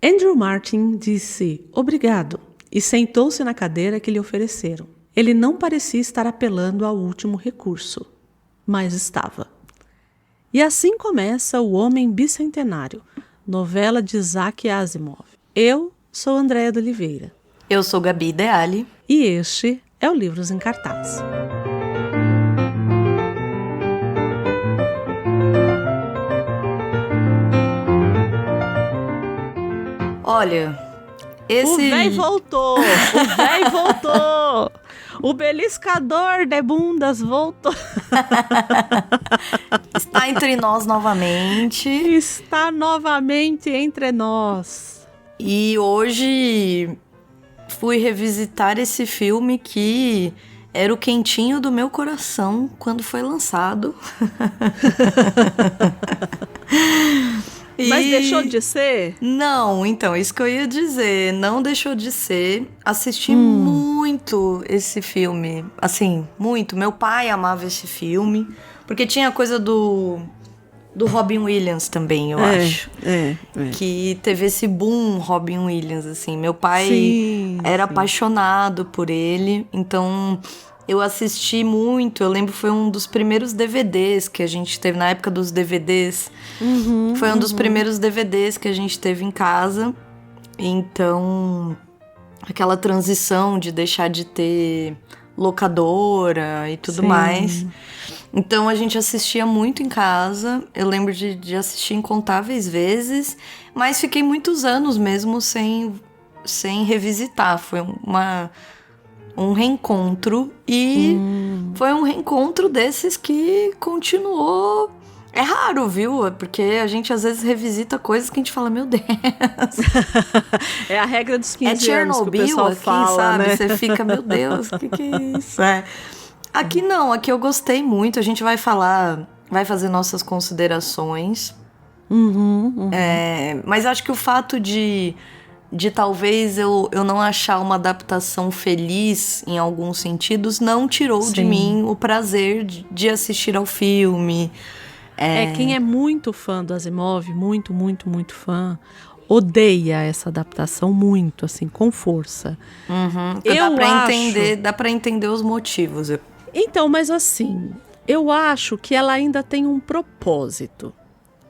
Andrew Martin disse obrigado e sentou-se na cadeira que lhe ofereceram. Ele não parecia estar apelando ao último recurso, mas estava. E assim começa O Homem Bicentenário, novela de Isaac Asimov. Eu sou Andréa de Oliveira. Eu sou Gabi Deali. E este é o Livros em Cartaz. Olha, esse... O véi voltou! O véi voltou! O beliscador de bundas voltou! Está entre nós novamente. Está novamente entre nós. E hoje fui revisitar esse filme que era o quentinho do meu coração quando foi lançado. Mas deixou de ser? Não, então, isso que eu ia dizer. Não deixou de ser. Assisti muito esse filme. Assim, muito. Meu pai amava esse filme. Porque tinha coisa do Robin Williams também, eu acho. Que teve esse boom Robin Williams, assim. Meu pai era apaixonado por ele. Então... eu assisti muito, eu lembro que foi um dos primeiros DVDs que a gente teve, na época dos DVDs. Foi um dos primeiros DVDs que a gente teve em casa. Então, aquela transição de deixar de ter locadora e tudo mais. Então, a gente assistia muito em casa. Eu lembro de assistir incontáveis vezes, mas fiquei muitos anos mesmo sem revisitar. Foi um reencontro e foi um reencontro desses que continuou. É raro, viu? Porque a gente às vezes revisita coisas que a gente fala, meu Deus. É a regra dos 15 anos que o pessoal aqui, fala, sabe? Né? Você fica, meu Deus, o que é isso? Aqui não, aqui eu gostei muito. A gente vai fazer nossas considerações. Mas acho que o fato de talvez eu não achar uma adaptação feliz em alguns sentidos, não tirou de mim o prazer de assistir ao filme. Quem é muito fã do Asimov, muito, muito, muito fã, odeia essa adaptação muito, assim, com força. Dá pra entender os motivos. Então, mas assim, eu acho que ela ainda tem um propósito.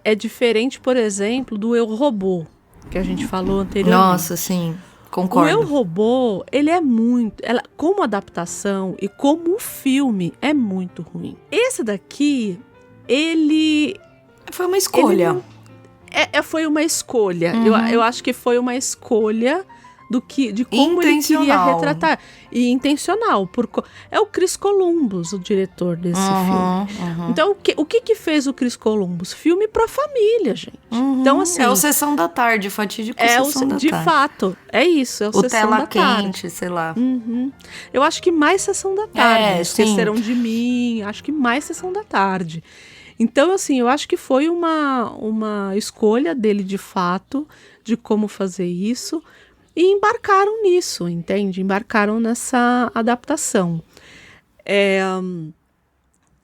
É diferente, por exemplo, do Eu, Robô, que a gente falou anteriormente. Nossa, sim, concordo. O Eu, Robô, ele é muito... como adaptação e como filme, é muito ruim. Esse daqui, ele... foi uma escolha. Foi uma escolha. Eu acho que foi uma escolha de como ele queria retratar. E intencional. É o Chris Columbus, o diretor desse filme. Então, o que fez o Chris Columbus? Filme pra família, gente. Então, assim... é o Sessão da Tarde, fatídico Sessão da Tarde. De fato, é isso. É o Sessão da Tarde. Tela Quente, sei lá. Eu acho que mais Sessão da Tarde. Esqueceram sim. de Mim. Acho que mais Sessão da Tarde. Então, assim, eu acho que foi uma escolha dele, de fato, de como fazer isso. E embarcaram nisso, entende? Embarcaram nessa adaptação.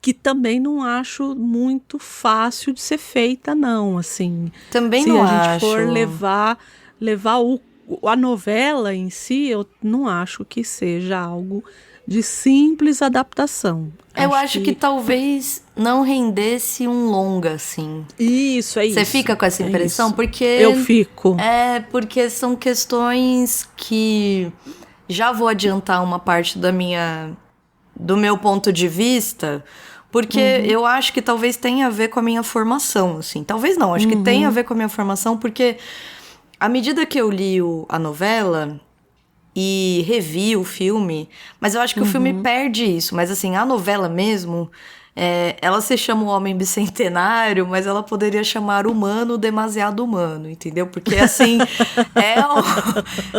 Que também não acho muito fácil de ser feita, não. Assim, também não acho. Se a gente for levar a novela em si, eu não acho que seja algo de simples adaptação. Eu acho que talvez não rendesse um longa, assim. Isso, é isso. Você fica com essa impressão? Porque... eu fico. Porque são questões que... já vou adiantar uma parte do meu ponto de vista, porque eu acho que talvez tenha a ver com a minha formação, assim. Talvez não, acho que tem a ver com a minha formação, porque à medida que eu li a novela... e revi o filme, mas eu acho que o filme perde isso. Mas assim, a novela mesmo, ela se chama O Homem Bicentenário, mas ela poderia chamar Humano Demasiado Humano, entendeu? Porque assim,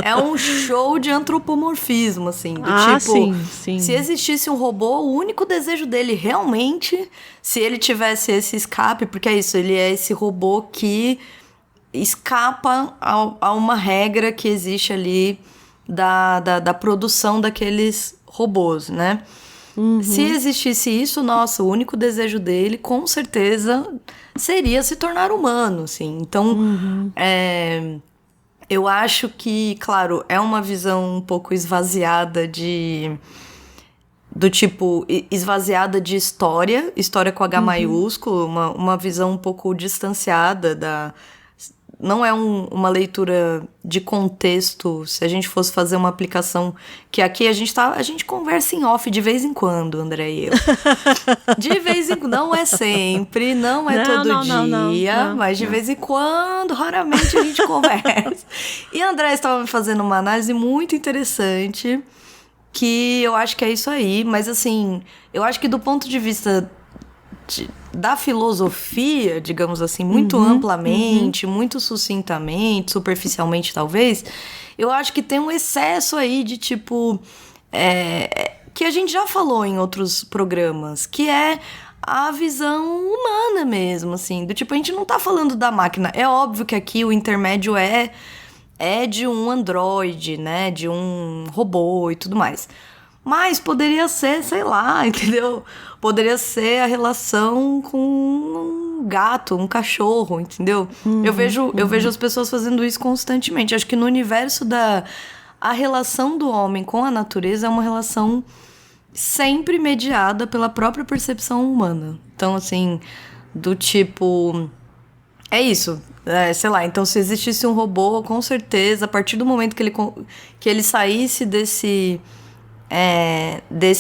é um show de antropomorfismo, assim. Sim. Se existisse um robô, o único desejo dele realmente, se ele tivesse esse escape, porque é isso, ele é esse robô que escapa a uma regra que existe ali da produção daqueles robôs, né? Se existisse isso, nossa, o único desejo dele, com certeza, seria se tornar humano, assim. Então, Eu acho que, claro, é uma visão um pouco esvaziada do tipo, esvaziada de história com H maiúsculo, uma visão um pouco distanciada não é uma leitura de contexto. Se a gente fosse fazer uma aplicação, que aqui a gente conversa em off de vez em quando, André e eu. De vez em quando, não é sempre, não é todo dia, mas de vez em quando, raramente a gente conversa. E a André estava me fazendo uma análise muito interessante, que eu acho que é isso aí, mas assim, eu acho que do ponto de vista da filosofia, digamos assim, muito amplamente, muito sucintamente, superficialmente talvez, eu acho que tem um excesso aí de tipo, que a gente já falou em outros programas, que é a visão humana mesmo, assim, do tipo, a gente não tá falando da máquina, é óbvio que aqui o intermédio é de um androide, né, de um robô e tudo mais. Mas poderia ser, sei lá, entendeu? Poderia ser a relação com um gato, um cachorro, entendeu? Eu vejo as pessoas fazendo isso constantemente. Acho que no universo a relação do homem com a natureza é uma relação sempre mediada pela própria percepção humana. Então, assim, do tipo... É isso, sei lá, então se existisse um robô, com certeza, a partir do momento que ele saísse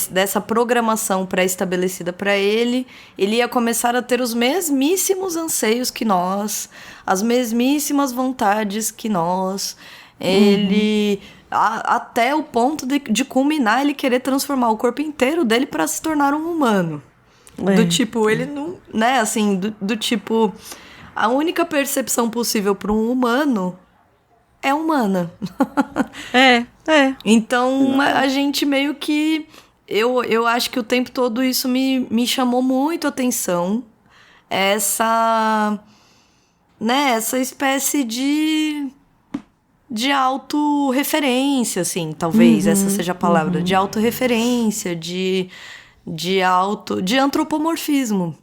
dessa programação pré-estabelecida para ele ia começar a ter os mesmíssimos anseios que nós, as mesmíssimas vontades que nós, até o ponto de culminar ele querer transformar o corpo inteiro dele para se tornar um humano. Do tipo, ele não, né, assim, do tipo... A única percepção possível para um humano é humana. Então, a gente meio que... Eu acho que o tempo todo isso me chamou muito a atenção. Essa espécie de autorreferência, assim, talvez essa seja a palavra. De autorreferência, de antropomorfismo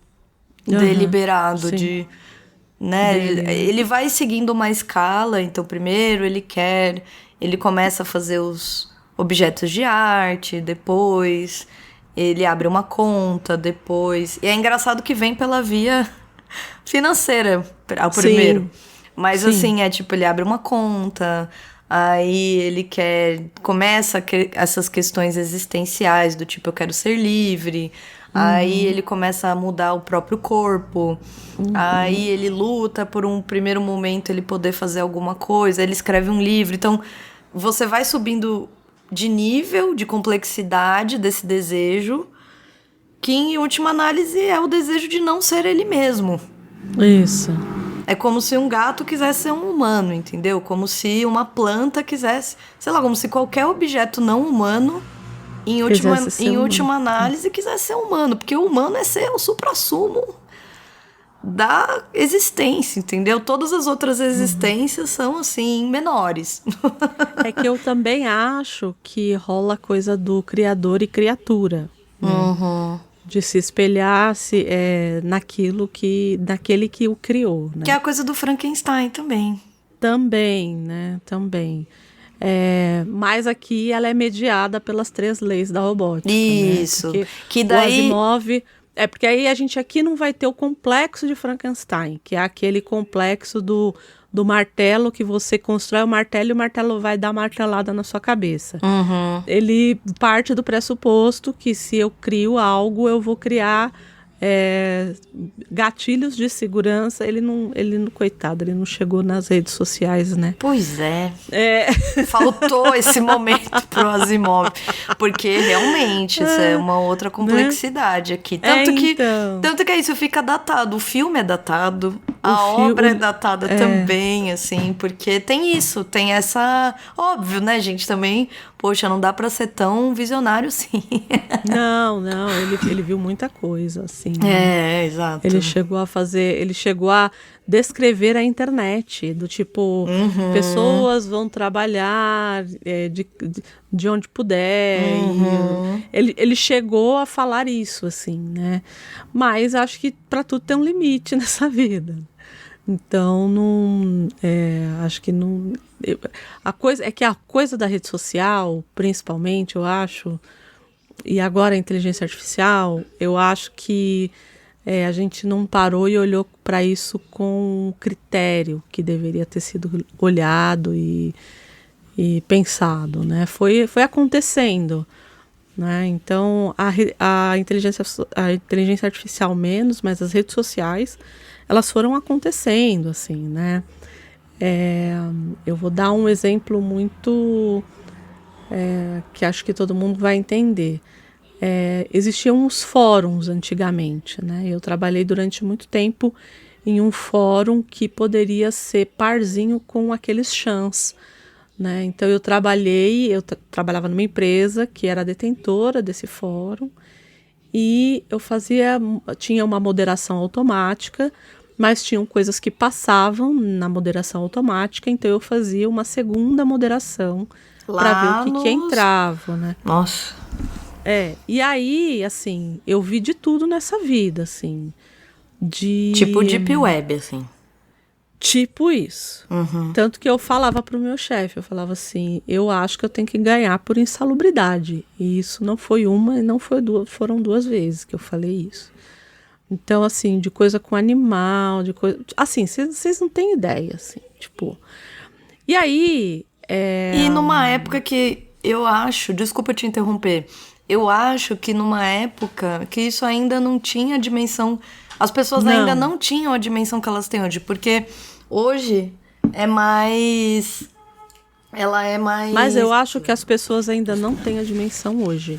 deliberado, sim. né? Ele vai seguindo uma escala, então primeiro ele começa a fazer os objetos de arte, depois ele abre uma conta, depois... E é engraçado que vem pela via financeira, ao primeiro. Mas assim, tipo, ele abre uma conta, aí ele começa essas questões existenciais, do tipo, eu quero ser livre... Aí ele começa a mudar o próprio corpo. Aí ele luta por um primeiro momento ele poder fazer alguma coisa. Ele escreve um livro. Então, você vai subindo de nível, de complexidade desse desejo, que em última análise é o desejo de não ser ele mesmo. Isso. É como se um gato quisesse ser um humano, entendeu? Como se uma planta quisesse... Sei lá, como se qualquer objeto não humano... Em última análise, quisesse ser humano. Porque o humano é ser o suprassumo da existência, entendeu? Todas as outras existências são, assim, menores. É que eu também acho que rola a coisa do criador e criatura. Né? De se espelhar naquele que o criou. Né? Que é a coisa do Frankenstein também. Também, né? Também. Mas aqui ela é mediada pelas 3 leis da robótica. Isso. Né? Que daí... O Asimov... porque aí a gente aqui não vai ter o complexo de Frankenstein, que é aquele complexo do martelo que você constrói o martelo e o martelo vai dar martelada na sua cabeça. Ele parte do pressuposto que se eu crio algo, eu vou criar... gatilhos de segurança. Ele não, coitado, ele não chegou nas redes sociais, né? Pois é. Faltou esse momento pro Asimov, porque realmente isso é uma outra complexidade, né? Aqui. Tanto que isso fica datado. O filme é datado, a obra é datada também, assim, porque tem isso, tem essa... Óbvio, né, gente, também... Poxa, não dá pra ser tão visionário assim. Não, ele viu muita coisa, assim. Né? Exato. Ele chegou a descrever a internet, do tipo, pessoas vão trabalhar de onde puder. Ele chegou a falar isso, assim, né? Mas acho que pra tudo tem um limite nessa vida. Então, não, acho que não... A coisa da rede social, principalmente, eu acho, e agora a inteligência artificial, eu acho que a gente não parou e olhou para isso com o critério que deveria ter sido olhado e pensado, né? Foi acontecendo, né? Então, a inteligência artificial menos, mas as redes sociais, elas foram acontecendo, assim, né? Eu vou dar um exemplo muito que acho que todo mundo vai entender. Existiam uns fóruns antigamente, né? Eu trabalhei durante muito tempo em um fórum que poderia ser parzinho com aqueles chans, né? Então eu trabalhava numa empresa que era detentora desse fórum e tinha uma moderação automática, mas tinham coisas que passavam na moderação automática, então eu fazia uma segunda moderação para ver o que entrava, né? Nossa. E aí, assim, eu vi de tudo nessa vida, assim, Tipo Deep Web, assim. Tipo isso. Uhum. Tanto que eu falava pro meu chefe, eu falava assim, eu acho que eu tenho que ganhar por insalubridade. E isso não foi uma e não foi duas, foram 2 vezes que eu falei isso. Então, assim, de coisa com animal, de coisa... Assim, vocês não têm ideia, assim, tipo... E aí... E numa época que eu acho... Desculpa te interromper. Eu acho que numa época que isso ainda não tinha dimensão... As pessoas ainda não tinham a dimensão que elas têm hoje. Porque hoje é mais... Ela é mais... Mas eu acho que as pessoas ainda não têm a dimensão hoje.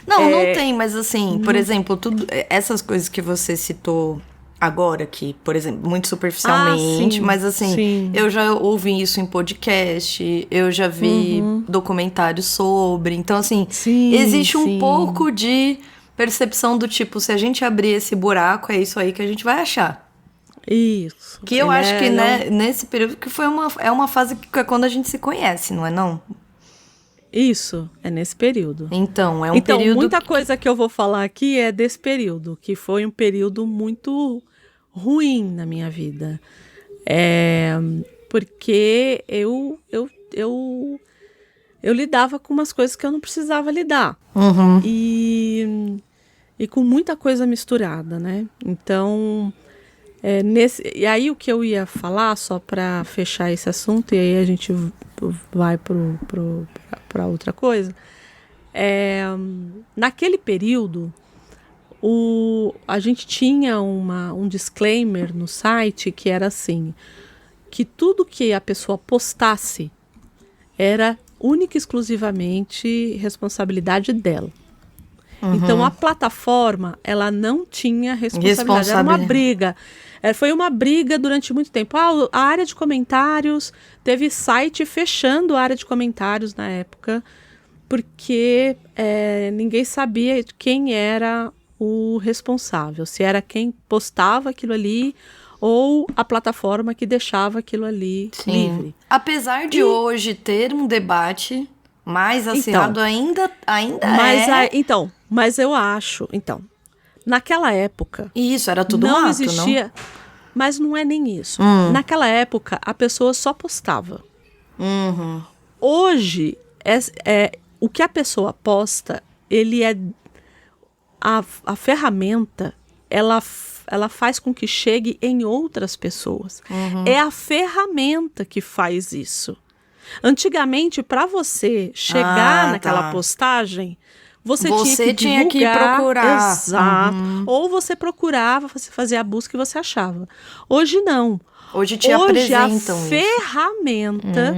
Não tem, mas assim, por exemplo, essas coisas que você citou agora aqui, por exemplo, muito superficialmente, mas assim, sim. Eu já ouvi isso em podcast, eu já vi documentários sobre, então assim, existe um pouco de percepção do tipo, se a gente abrir esse buraco, é isso aí que a gente vai achar. Isso. Que eu acho que, né, nesse período, que é uma fase que é quando a gente se conhece, não é não? Isso, é nesse período. Então, é um período... Então, muita coisa que eu vou falar aqui é desse período, que foi um período muito ruim na minha vida. Porque eu lidava com umas coisas que eu não precisava lidar. Uhum. E com muita coisa misturada, né? Então... e aí o que eu ia falar, só para fechar esse assunto, e aí a gente vai para outra coisa, naquele período a gente tinha um disclaimer no site que era assim, que tudo que a pessoa postasse era única e exclusivamente responsabilidade dela. Então a plataforma, ela não tinha responsabilidade, era uma briga. Foi uma briga durante muito tempo. A área de comentários, teve site fechando a área de comentários na época, porque ninguém sabia quem era o responsável, se era quem postava aquilo ali ou a plataforma que deixava aquilo ali livre. Apesar de hoje ter um debate mais acirrado, ainda mas eu acho, naquela época... Isso, era tudo não mato, existia, não? Mas não é nem isso. Naquela época, a pessoa só postava. Uhum. Hoje, o que a pessoa posta, ele é... A ferramenta, ela faz com que chegue em outras pessoas. É a ferramenta que faz isso. Antigamente, para você chegar naquela postagem, você tinha que procurar. Exato. Ou você procurava, você fazia a busca e você achava. Hoje não. Hoje te apresentam a ferramenta,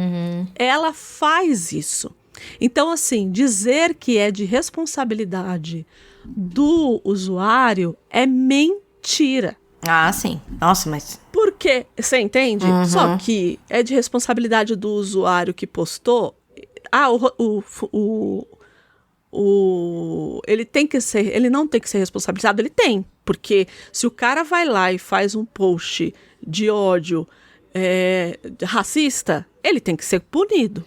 ela faz isso. Então, assim, dizer que é de responsabilidade do usuário é mentira. Ah, sim. Nossa, mas... Porque, você entende? Só que é de responsabilidade do usuário que postou. Ele não tem que ser responsabilizado, ele tem. Porque se o cara vai lá e faz um post de ódio racista, ele tem que ser punido.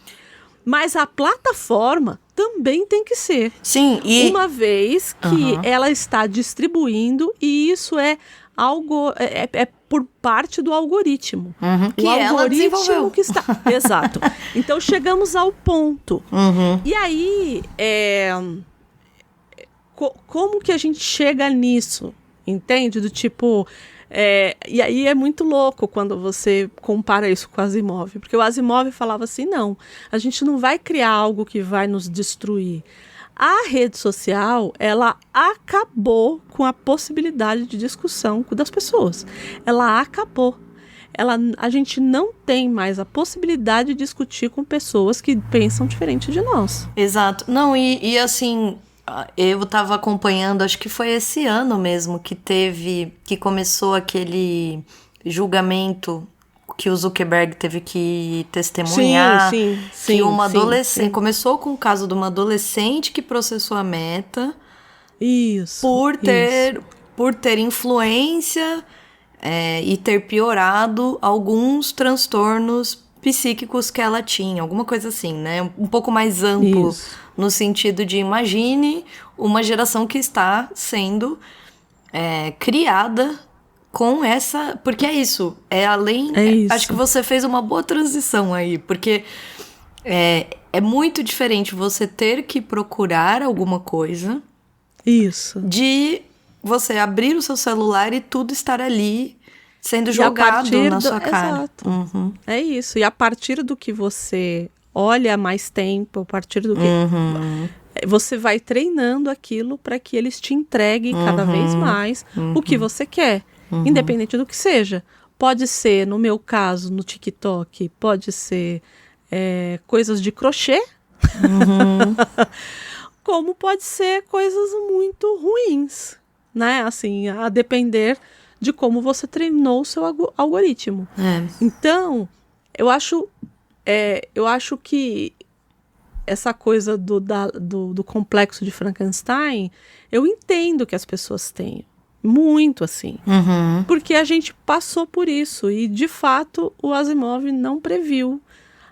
Mas a plataforma também tem que ser. Sim, uma vez que ela está distribuindo, e isso é é por parte do algoritmo. Que o ela algoritmo desenvolveu. que está... Exato. Então, chegamos ao ponto. E aí, como que a gente chega nisso? Entende? Do tipo... e aí é muito louco quando você compara isso com o Asimov, porque o Asimov falava assim, não, a gente não vai criar algo que vai nos destruir. A rede social, ela acabou com a possibilidade de discussão das pessoas. Ela acabou. A gente não tem mais a possibilidade de discutir com pessoas que pensam diferente de nós. Exato. Não, e assim... Eu tava acompanhando, acho que foi esse ano mesmo que começou aquele julgamento que o Zuckerberg teve que testemunhar. Sim, que uma adolescente... sim. Começou com o caso de uma adolescente que processou a Meta Isso. por ter influência e ter piorado alguns transtornos psíquicos que ela tinha, alguma coisa assim, né? Um pouco mais amplo, no sentido de imagine uma geração que está sendo criada com essa... Porque é isso, além... isso. Acho que você fez uma boa transição aí, porque é muito diferente você ter que procurar alguma coisa... Isso. De você abrir o seu celular e tudo estar ali... sendo jogado na sua cara. Exato. É isso. E a partir do que você olha mais tempo, a partir do que... Você vai treinando aquilo para que eles te entreguem cada vez mais o que você quer. Independente do que seja. Pode ser, no meu caso, no TikTok, pode ser coisas de crochê. Como pode ser coisas muito ruins. Né? Assim, a depender... de como você treinou o seu algoritmo. Então, eu acho que essa coisa do complexo de Frankenstein, eu entendo que as pessoas têm. Muito, assim. Porque a gente passou por isso. E, de fato, o Asimov não previu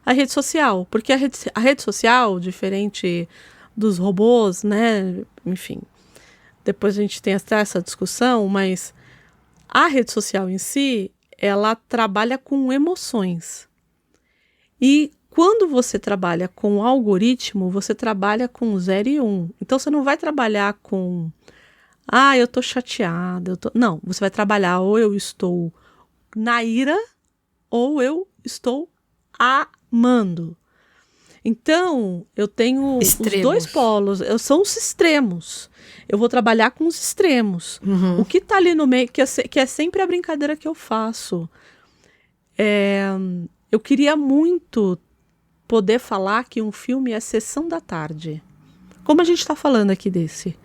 a rede social. Porque a rede social, diferente dos robôs, né? Enfim, depois a gente tem essa discussão, mas... A rede social em si, ela trabalha com emoções. E quando você trabalha com algoritmo, você trabalha com 0 e 1. Então, você não vai trabalhar com... eu tô chateada. Não, você vai trabalhar ou eu estou na ira ou eu estou amando. Então, eu tenho extremos. Os dois polos. São os extremos. Eu vou trabalhar com os extremos. O que tá ali no meio, que é sempre a brincadeira que eu faço. Eu queria muito poder falar que um filme é sessão da tarde. Como a gente está falando aqui desse.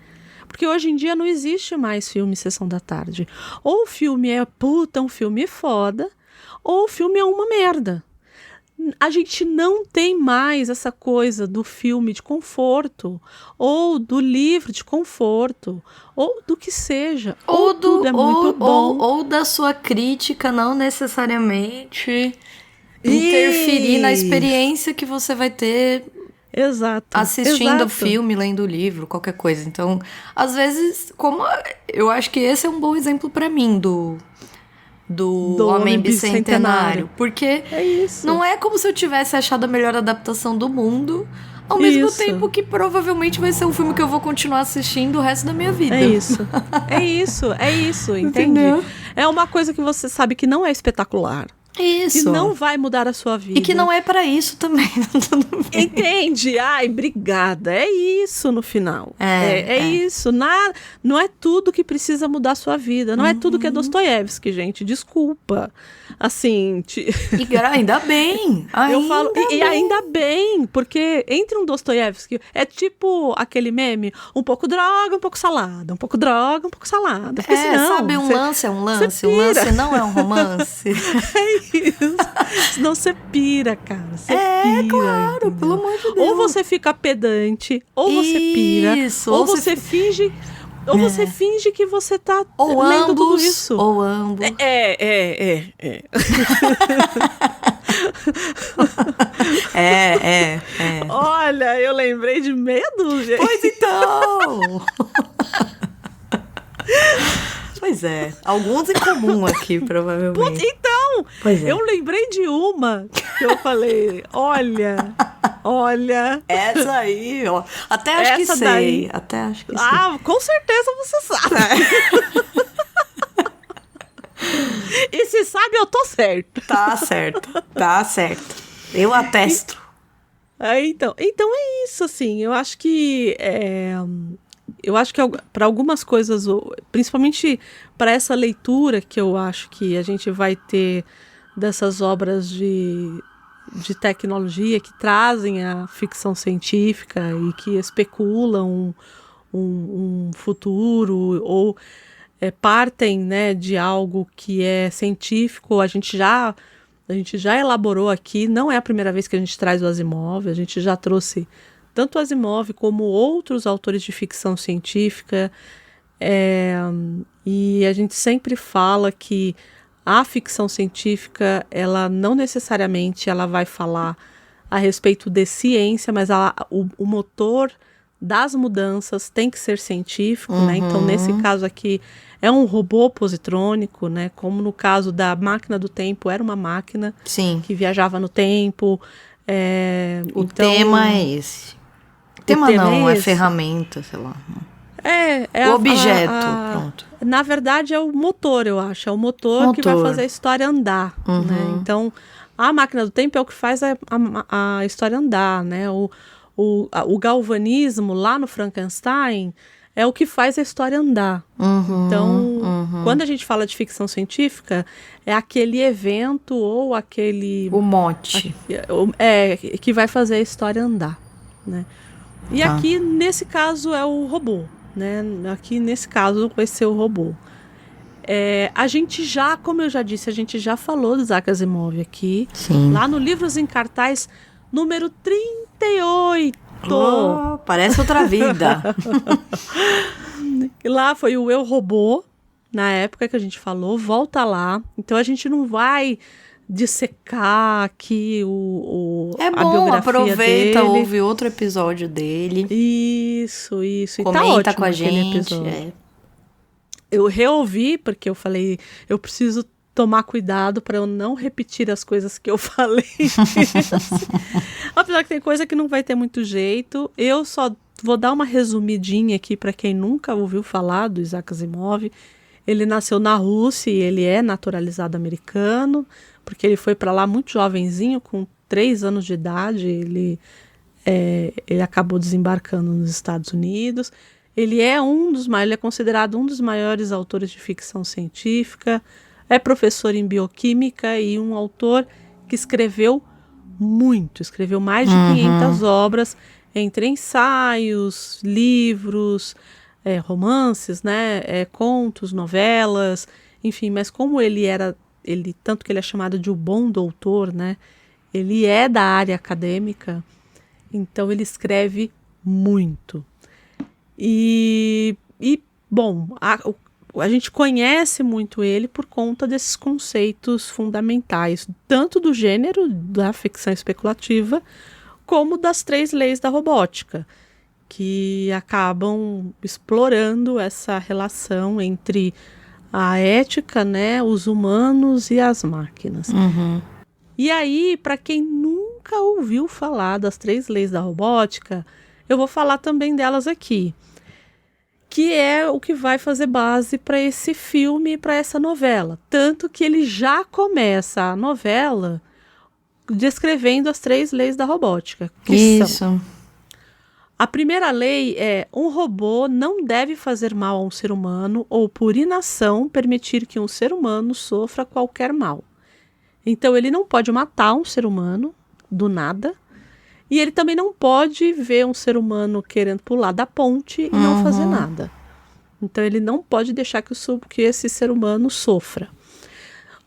Porque hoje em dia não existe mais filme sessão da tarde. Ou o filme é um filme foda, ou o filme é uma merda. A gente não tem mais essa coisa do filme de conforto, ou do livro de conforto, ou do que seja. Ou tudo é muito bom. Ou da sua crítica não necessariamente interferir na experiência que você vai ter assistindo o filme, lendo o livro, qualquer coisa. Então, às vezes, eu acho que esse é um bom exemplo para mim do Homem Bicentenário. Porque não é como se eu tivesse achado a melhor adaptação do mundo, ao mesmo tempo que provavelmente vai ser um filme que eu vou continuar assistindo o resto da minha vida. É isso, entende? Entendeu? É uma coisa que você sabe que não é espetacular. Isso. Que não vai mudar a sua vida. E que não é pra isso também. Entende? Ai, obrigada. É isso no final. É isso. Não é tudo que precisa mudar a sua vida. Não é tudo que é Dostoiévski, gente. Desculpa. Assim... E ainda bem. Ainda bem. Porque entre um Dostoiévski... É tipo aquele meme. Um pouco droga, um pouco salada. Um pouco droga, um pouco salada. Porque senão, sabe, lance é um lance. Um lance não é um romance. Isso. Senão você pira, cara. Você pira, claro, entendeu? pelo amor de Deus. Ou você fica pedante, ou você pira, ou você finge. Ou você finge que você tá lendo tudo isso. Ou ambos. Olha, eu lembrei de medo, gente. Pois então. Pois é. Alguns em comum aqui, provavelmente. Então, Pois é. eu lembrei de uma que eu falei, olha... Essa aí, ó. Até acho que Essa sei. daí. Até acho que sei. Ah, com certeza você sabe. E se sabe, eu tô certo. Tá certo. Eu atesto. Então é isso, assim, eu acho que para algumas coisas, principalmente para essa leitura que eu acho que a gente vai ter dessas obras de tecnologia que trazem a ficção científica e que especulam um futuro ou partem, né, de algo que é científico, a gente já elaborou aqui, não é a primeira vez que a gente traz o Asimov, a gente já trouxe tanto o Asimov como outros autores de ficção científica, e a gente sempre fala que a ficção científica, ela não necessariamente ela vai falar a respeito de ciência, mas o motor das mudanças tem que ser científico, né? Então, nesse caso aqui, é um robô positrônico, né? Como no caso da Máquina do Tempo, era uma máquina Sim. que viajava no tempo. O tema é esse. O tema não, é ferramenta, sei lá. O objeto, pronto. Na verdade, é o motor, eu acho. É o motor que vai fazer a história andar, né? Então, a Máquina do Tempo é o que faz a história andar, né? O galvanismo lá no Frankenstein é o que faz a história andar. Então, quando a gente fala de ficção científica, é aquele evento ou aquele... O mote. que vai fazer a história andar, né? E aqui, nesse caso, é o robô, né? Aqui, nesse caso, vai ser o robô. A gente já, como eu já disse, a gente já falou do Isaac Asimov aqui. Sim. Lá no Livros em Cartaz, número 38. Oh, parece outra vida. Lá foi o Eu, Robô, na época que a gente falou, volta lá. Então a gente não vai dissecar aqui é a bom, biografia aproveita, dele. ouve outro episódio dele. Isso. E comenta tá ótimo com a gente. Eu reouvi, porque eu falei, eu preciso tomar cuidado para eu não repetir as coisas que eu falei. Apesar que tem coisa que não vai ter muito jeito. Eu só vou dar uma resumidinha aqui para quem nunca ouviu falar do Isaac Asimov. Ele nasceu na Rússia e ele é naturalizado americano, porque ele foi para lá muito jovenzinho, com 3 anos de idade. Ele acabou desembarcando nos Estados Unidos. Ele é ele é considerado um dos maiores autores de ficção científica. É professor em bioquímica e um autor que escreveu mais de 500 obras, entre ensaios, livros, romances, né, contos, novelas, enfim. Mas como tanto que ele é chamado de o bom doutor, né, ele é da área acadêmica, então ele escreve muito. Bom, a gente conhece muito ele por conta desses conceitos fundamentais, tanto do gênero da ficção especulativa, como das 3 leis da robótica, que acabam explorando essa relação entre a ética, né, os humanos e as máquinas. E aí, para quem nunca ouviu falar das 3 leis da robótica, eu vou falar também delas aqui, que é o que vai fazer base para esse filme e para essa novela. Tanto que ele já começa a novela descrevendo as 3 leis da robótica. Isso. A primeira lei é: um robô não deve fazer mal a um ser humano ou, por inação, permitir que um ser humano sofra qualquer mal. Então, ele não pode matar um ser humano do nada. E ele também não pode ver um ser humano querendo pular da ponte e não fazer nada. Então, ele não pode deixar que esse ser humano sofra.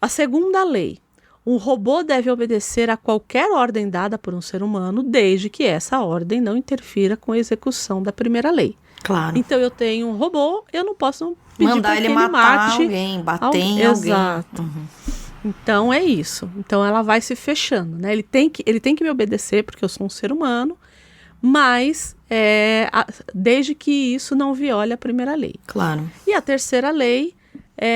A segunda lei: um robô deve obedecer a qualquer ordem dada por um ser humano, desde que essa ordem não interfira com a execução da primeira lei. Claro. Então, eu tenho um robô, eu não posso pedir mandar ele matar alguém, bater em alguém. Exato. Então é isso. Então ela vai se fechando, né? Ele tem que me obedecer porque eu sou um ser humano, mas desde que isso não viole a primeira lei. Claro. E a terceira lei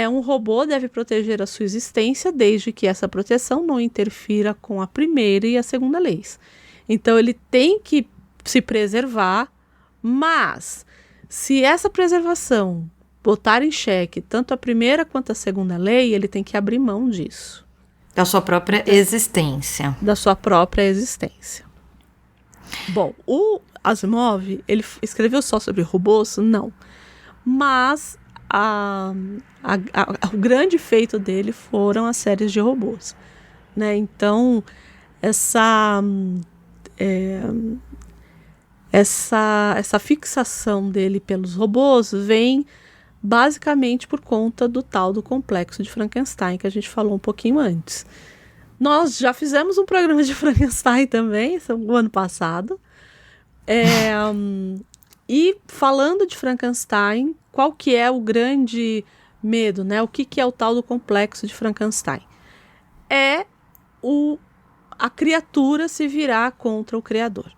Um robô deve proteger a sua existência desde que essa proteção não interfira com a primeira e a segunda leis. Então, ele tem que se preservar, mas se essa preservação botar em xeque tanto a primeira quanto a segunda lei, ele tem que abrir mão disso. Da sua própria existência. Da sua própria existência. Bom, o Asimov, ele escreveu só sobre robôs? Não. Mas o grande feito dele foram as séries de robôs, né? Então, essa fixação dele pelos robôs vem basicamente por conta do tal do complexo de Frankenstein, que a gente falou um pouquinho antes. Nós já fizemos um programa de Frankenstein também, o ano passado. E falando de Frankenstein, qual que é o grande medo, né? O que é o tal do complexo de Frankenstein? É a criatura se virar contra o criador.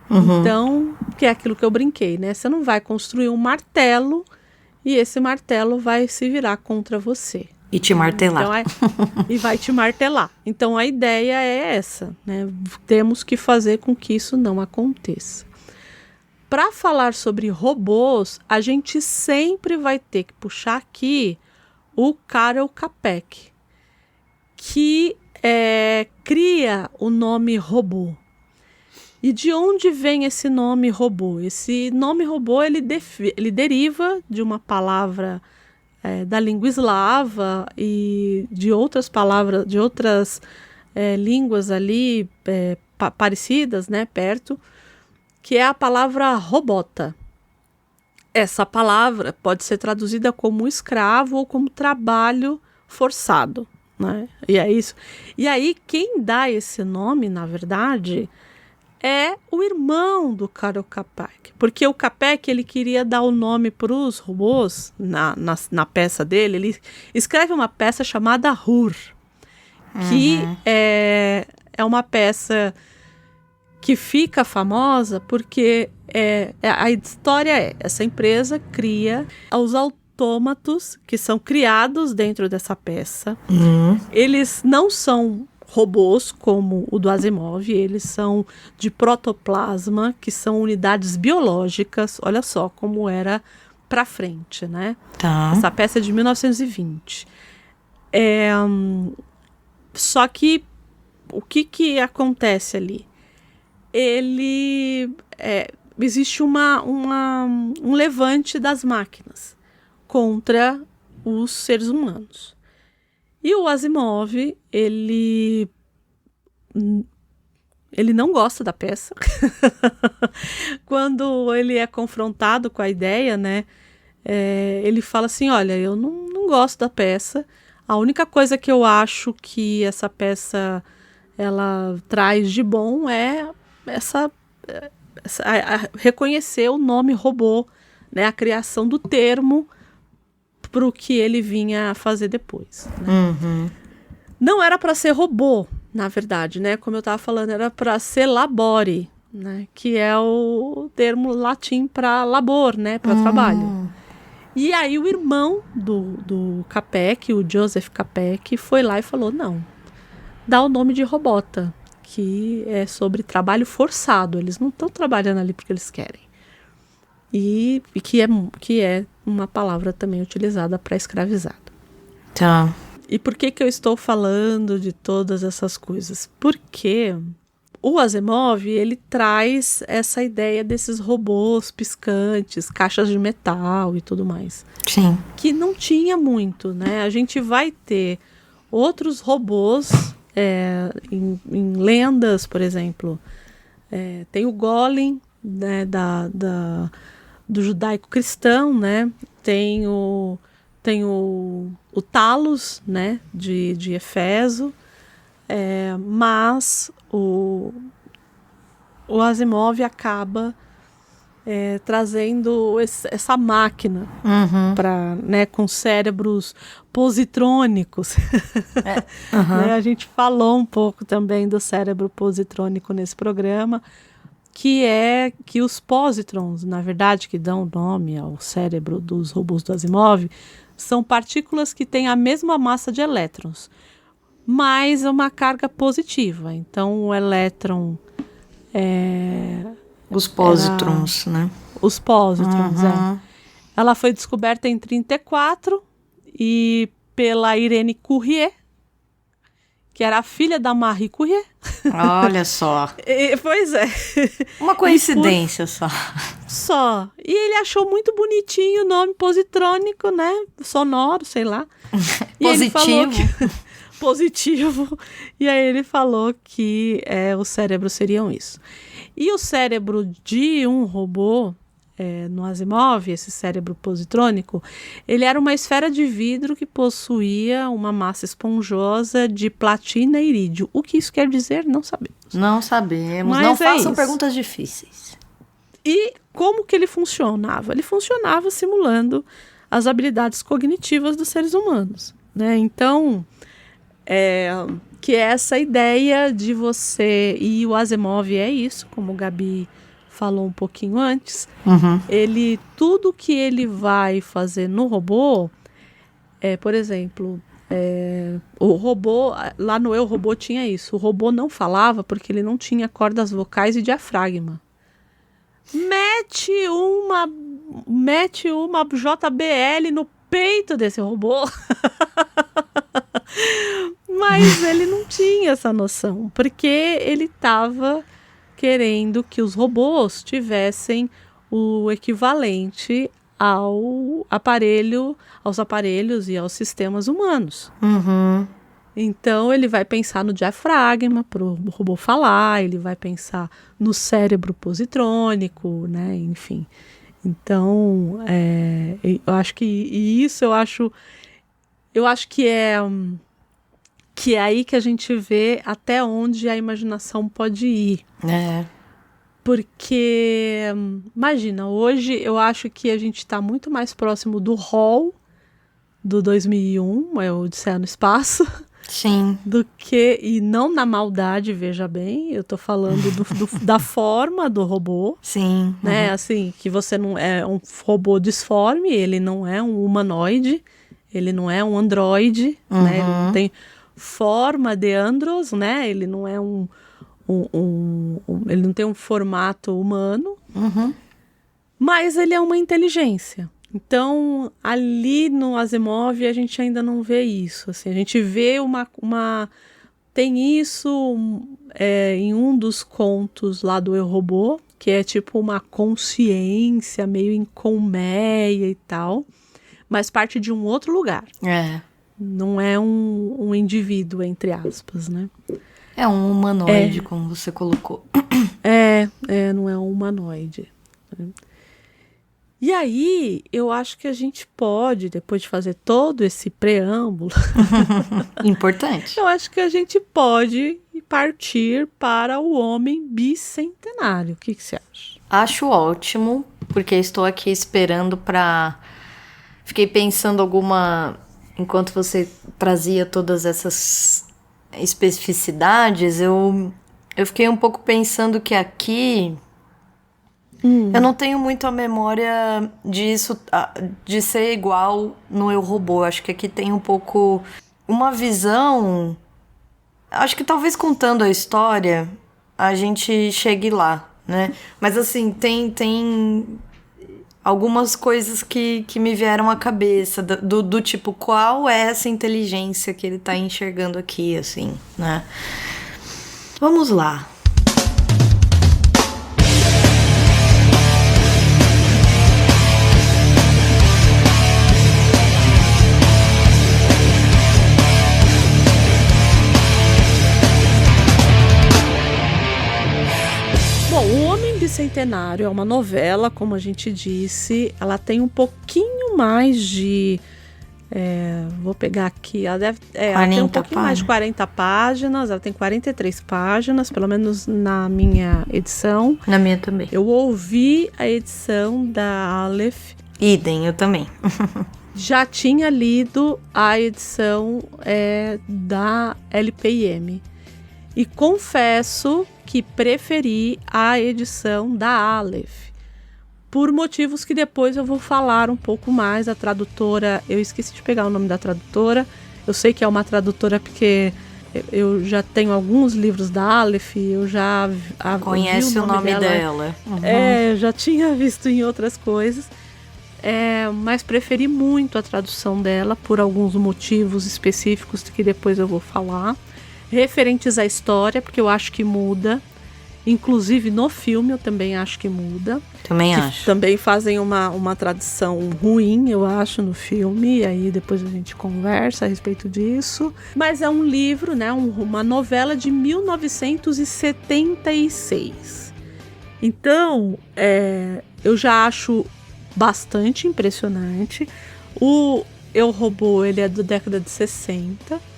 Uhum. Então, que é aquilo que eu brinquei, né? Você não vai construir um martelo e esse martelo vai se virar contra você. E te martelar. Então, e vai te martelar. Então, a ideia é essa, né? Temos que fazer com que isso não aconteça. Para falar sobre robôs, a gente sempre vai ter que puxar aqui o Karel Čapek, que cria o nome robô. E de onde vem esse nome robô? Esse nome robô ele deriva de uma palavra da língua eslava e de outras palavras, de outras línguas ali parecidas, né, perto, que é a palavra robota. Essa palavra pode ser traduzida como escravo ou como trabalho forçado, né? E é isso. E aí quem dá esse nome, na verdade, é o irmão do Karel Čapek, porque o Čapek ele queria dar o nome para os robôs na peça dele. Ele escreve uma peça chamada Hur, que é uma peça que fica famosa porque a história essa empresa cria os autômatos que são criados dentro dessa peça. Eles não são robôs como o do Asimov, eles são de protoplasma, que são unidades biológicas. Olha só como era pra frente, né? Tá. Essa peça é de 1920. Só que o que acontece ali? Existe um levante das máquinas contra os seres humanos. E o Asimov, ele não gosta da peça. Quando ele é confrontado com a ideia, né, ele fala assim, olha, eu não gosto da peça. A única coisa que eu acho que essa peça ela traz de bom é reconhecer o nome robô, né, a criação do termo para o que ele vinha a fazer depois. Né? Não era para ser robô, na verdade, né? Como eu estava falando, era para ser labore, né? Que é o termo latim para labor, né? Para trabalho. E aí o irmão do Čapek, o Joseph Čapek, foi lá e falou, não, dá o nome de robota, que é sobre trabalho forçado. Eles não estão trabalhando ali porque eles querem. E que é uma palavra também utilizada para escravizado. Tá. E por que eu estou falando de todas essas coisas? Porque o Asimov, ele traz essa ideia desses robôs piscantes, caixas de metal e tudo mais. Sim. Que não tinha muito, né? A gente vai ter outros robôs em lendas, por exemplo. Tem o Golem, né, do judaico-cristão, né? Tem o Talos, né? De Éfeso. Mas o Asimov acaba trazendo essa máquina né, com cérebros positrônicos. Né, a gente falou um pouco também do cérebro positrônico nesse programa, que os positrons, na verdade, que dão nome ao cérebro dos robôs do Asimov, são partículas que têm a mesma massa de elétrons, mas uma carga positiva. Então, o elétron Os pósitrons, né? Os pósitrons, Ela foi descoberta em 1934 e pela Irene Curie, que era a filha da Marie Curie. Olha só. Pois é. Uma coincidência só. Só. E ele achou muito bonitinho o nome positrônico, né? Sonoro, sei lá. E ele falou positivo. E aí ele falou que os cérebros seriam isso. E o cérebro de um robô, no Asimov, esse cérebro positrônico, ele era uma esfera de vidro que possuía uma massa esponjosa de platina e irídio. O que isso quer dizer, não sabemos. Não sabemos. Mas não façam isso. Perguntas difíceis. E como que ele funcionava? Ele funcionava simulando as habilidades cognitivas dos seres humanos, né? Então, que é essa ideia de você... E o Asimov é isso, como o Gabi falou um pouquinho antes. Tudo que ele vai fazer no robô, por exemplo, o robô, lá no Eu, Robô tinha isso. O robô não falava porque ele não tinha cordas vocais e diafragma. Mete uma JBL no peito desse robô. Mas ele não tinha essa noção, porque ele estava querendo que os robôs tivessem o equivalente aos aparelhos e aos sistemas humanos. Então ele vai pensar no diafragma para o robô falar, ele vai pensar no cérebro positrônico, né? Enfim. Então, eu acho que que é aí que a gente vê até onde a imaginação pode ir. Porque, imagina, hoje eu acho que a gente está muito mais próximo do HAL do 2001, o Odisseia no Espaço. Sim. E não na maldade, veja bem, eu tô falando da forma do robô. Sim. Né, assim, que você não é um robô disforme, ele não é um humanoide, ele não é um androide, né, ele não tem forma de andros, né, ele não é ele não tem um formato humano, mas ele é uma inteligência. Então, ali no Asimov, a gente ainda não vê isso. Assim, a gente vê tem isso em um dos contos lá do Eu, Robô, que é tipo uma consciência meio em colmeia e tal, mas parte de um outro lugar. Não é um indivíduo, entre aspas, né? É um humanoide, como você colocou. Não é um humanoide. Né? E aí, eu acho que a gente pode, depois de fazer todo esse preâmbulo... Importante. Eu acho que a gente pode partir para o homem bicentenário. O que você acha? Acho ótimo, porque estou aqui esperando para... Fiquei pensando enquanto você trazia todas essas especificidades, eu fiquei um pouco pensando que aqui... Eu não tenho muito a memória disso, de ser igual no Eu, Robô. Acho que aqui tem um pouco uma visão... Acho que talvez contando a história, a gente chegue lá, né? Mas assim, tem algumas coisas que me vieram à cabeça, do tipo, qual é essa inteligência que ele tá enxergando aqui, assim, né? Vamos lá. Bicentenário é uma novela, como a gente disse, ela tem um pouquinho mais de... vou pegar aqui, ela tem um pouquinho mais de 40 páginas, ela tem 43 páginas, pelo menos na minha edição. Na minha também. Eu ouvi a edição da Aleph. Idem, eu também. Já tinha lido a edição da LPM. E confesso que preferi a edição da Aleph, por motivos que depois eu vou falar um pouco mais. A tradutora, eu esqueci de pegar o nome da tradutora, eu sei que é uma tradutora porque eu já tenho alguns livros da Aleph, eu já conhece o nome dela. Uhum. Eu já tinha visto em outras coisas, mas preferi muito a tradução dela por alguns motivos específicos que depois eu vou falar, referentes à história, porque eu acho que muda. Inclusive no filme eu também acho que muda. Também acho. Também fazem uma tradução ruim, eu acho, no filme. E aí depois a gente conversa a respeito disso. Mas é um livro, né, uma novela de 1976. Então, eu já acho bastante impressionante. O Eu, Robô, ele é da década de 60.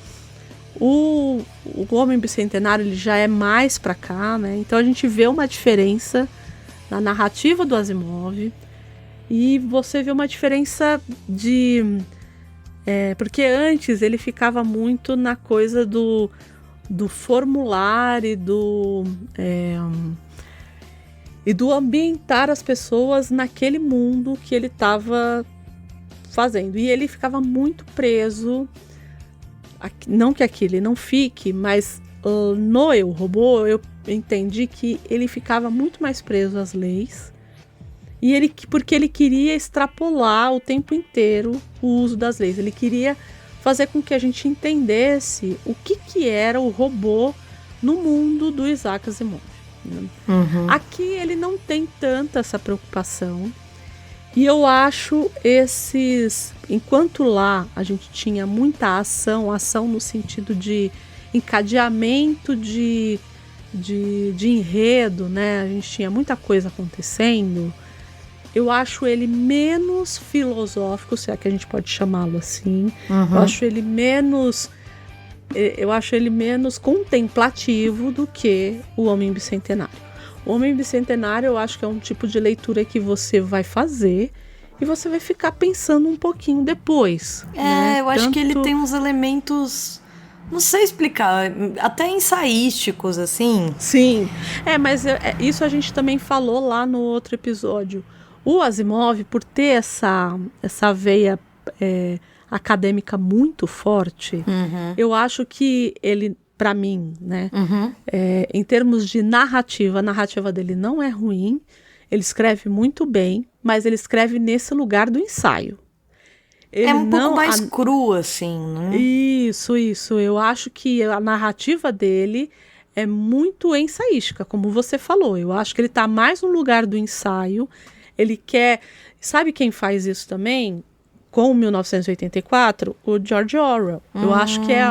O Homem Bicentenário, ele já é mais pra cá, né? Então a gente vê uma diferença na narrativa do Asimov e você vê uma diferença porque antes ele ficava muito na coisa do formulário e do ambientar as pessoas naquele mundo que ele estava fazendo. E ele ficava muito preso. Não que aqui ele não fique, mas no Eu, Robô, eu entendi que ele ficava muito mais preso às leis porque ele queria extrapolar o tempo inteiro o uso das leis. Ele queria fazer com que a gente entendesse o que era o robô no mundo do Isaac Asimov. Né? Uhum. Aqui ele não tem tanta essa preocupação. E eu acho enquanto lá a gente tinha muita ação no sentido de encadeamento de enredo, né? A gente tinha muita coisa acontecendo. Eu acho ele menos filosófico, se é que a gente pode chamá-lo assim. Uhum. Eu acho ele menos contemplativo do que o Homem Bicentenário. O Homem Bicentenário eu acho que é um tipo de leitura que você vai fazer e você vai ficar pensando um pouquinho depois. Né? Eu acho que ele tem uns elementos, não sei explicar, até ensaísticos, assim. Sim, mas isso a gente também falou lá no outro episódio. O Asimov, por ter essa veia acadêmica muito forte, uhum. Eu acho que ele... Para mim, né? Uhum. Em termos de narrativa, a narrativa dele não é ruim. Ele escreve muito bem, mas ele escreve nesse lugar do ensaio. Ele um pouco mais cru, assim, né? Isso. Eu acho que a narrativa dele é muito ensaística, como você falou. Eu acho que ele está mais no lugar do ensaio. Ele quer... Sabe quem faz isso também? Com 1984, o George Orwell. Eu acho que é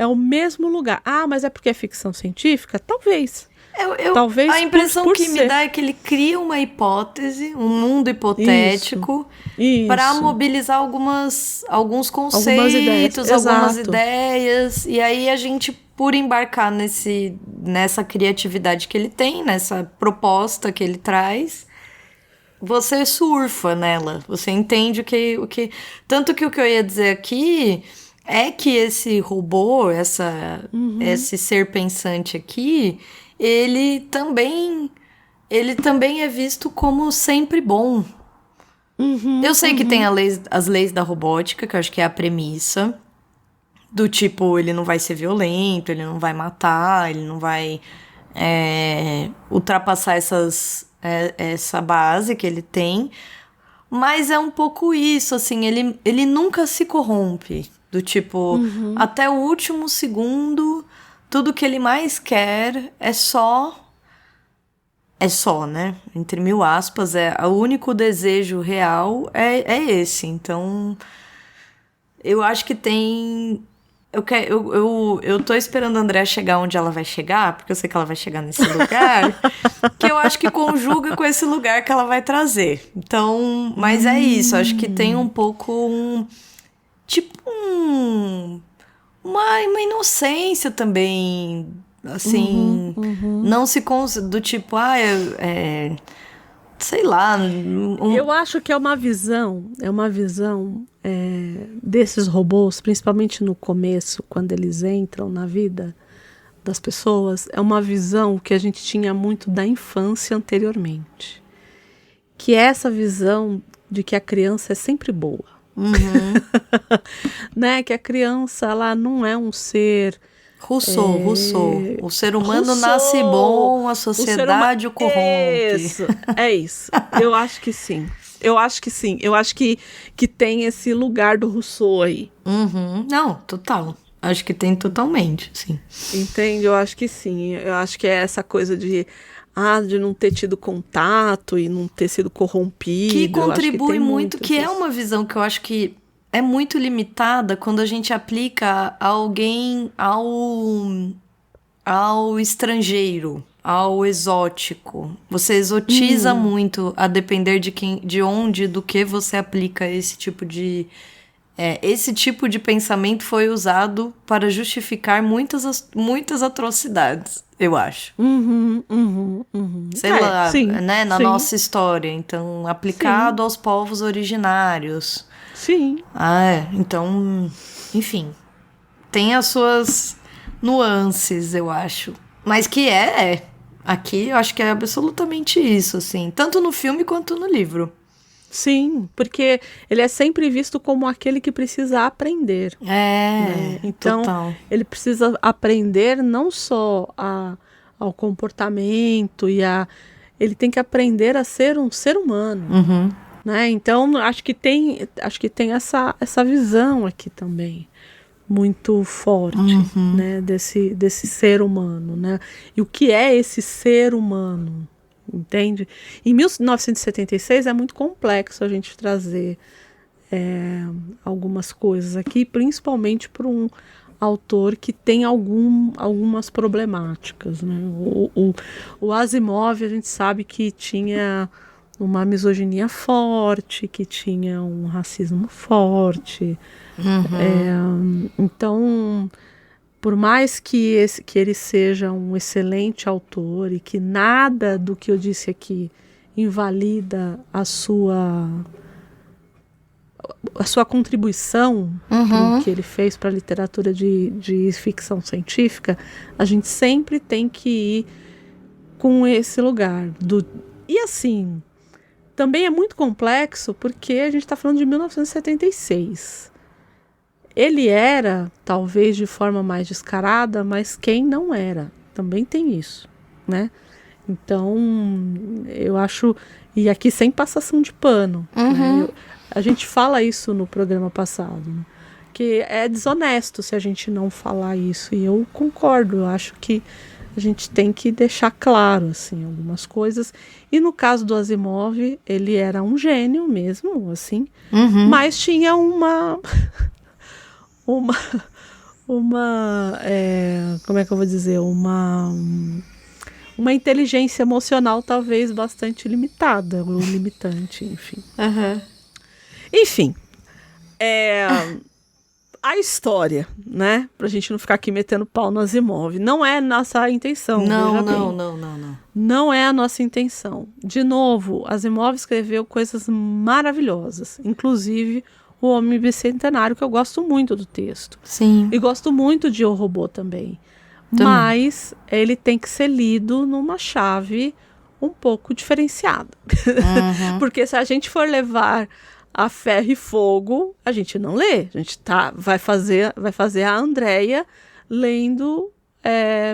o mesmo lugar. Mas é porque é ficção científica? Talvez. Talvez a impressão que me dá é que ele cria uma hipótese, um mundo hipotético, para mobilizar alguns conceitos, algumas ideias. E aí a gente, por embarcar nessa criatividade que ele tem, nessa proposta que ele traz, você surfa nela, você entende o que... Tanto que o que eu ia dizer aqui é que esse robô, esse ser pensante aqui, ele também é visto como sempre bom. Eu sei que tem as leis da robótica, que eu acho que é a premissa, do tipo, ele não vai ser violento, ele não vai matar, ele não vai ultrapassar essa base que ele tem, mas é um pouco isso, assim, ele nunca se corrompe, do tipo, até o último segundo, tudo que ele mais quer é só, né, entre mil aspas, o único desejo real é esse. Então, eu acho que tem... Eu tô esperando a Andrea chegar onde ela vai chegar, porque eu sei que ela vai chegar nesse lugar, que eu acho que conjuga com esse lugar que ela vai trazer. Então, mas é isso, acho que tem um pouco uma inocência também, assim, não se do tipo, sei lá... Eu acho que é uma visão desses robôs, principalmente no começo, quando eles entram na vida das pessoas, é uma visão que a gente tinha muito da infância anteriormente. que é essa visão de que a criança é sempre boa. Né? Que a criança, ela não é um ser... Rousseau. O ser humano Rousseau, nasce bom, a sociedade o corrompe. Isso, é isso. Eu acho que sim. Eu acho que tem esse lugar do Rousseau aí. Não, total. Acho que tem totalmente, sim. Entende? Eu acho que sim. Eu acho que é essa coisa de não ter tido contato e não ter sido corrompido. Que contribui que muito, que é uma visão que eu acho que é muito limitada quando a gente aplica alguém ao estrangeiro, ao exótico. Você exotiza muito a depender de onde, do que você aplica esse tipo de... esse tipo de pensamento foi usado para justificar muitas atrocidades, eu acho. Sei lá, sim, né? Na sim. nossa história. Então, aplicado aos povos originários. Sim. Então, enfim. Tem as suas nuances, eu acho. Mas que aqui eu acho que é absolutamente isso, assim. Tanto no filme quanto no livro. Sim, porque ele é sempre visto como aquele que precisa aprender. Né? Então, total. ele precisa aprender não só ao comportamento ele tem que aprender a ser um ser humano. Né? Então, acho que tem essa visão aqui também muito forte, né? desse ser humano. Né? E o que é esse ser humano? Entende? Em 1976 é muito complexo a gente trazer algumas coisas aqui, principalmente para um autor que tem algumas problemáticas. Né? O Asimov, a gente sabe que tinha uma misoginia forte, que tinha um racismo forte. Então, por mais que ele seja um excelente autor e que nada do que eu disse aqui invalida a sua contribuição que ele fez para a literatura de ficção científica, a gente sempre tem que ir com esse lugar. E assim, também é muito complexo porque a gente está falando de 1976. Ele era, talvez de forma mais descarada, mas quem não era? Também tem isso, né? Então, eu acho... E aqui sem passação de pano. Né? A gente fala isso no programa passado, né? Que é desonesto se a gente não falar isso. E eu concordo, eu acho que a gente tem que deixar claro, assim, algumas coisas. E no caso do Asimov, ele era um gênio mesmo, assim. Mas tinha uma como é que eu vou dizer? Uma inteligência emocional talvez bastante limitada, ou limitante, enfim. Enfim, a história, né? Pra gente não ficar aqui metendo pau no Asimov. Não é nossa intenção. Não. Não é a nossa intenção. De novo, Asimov escreveu coisas maravilhosas, inclusive O Homem Bicentenário, que eu gosto muito do texto. Sim. E gosto muito de O Robô também. Mas ele tem que ser lido numa chave um pouco diferenciada. Porque se a gente for levar a ferro e fogo, a gente não lê. A gente vai fazer a Andréia lendo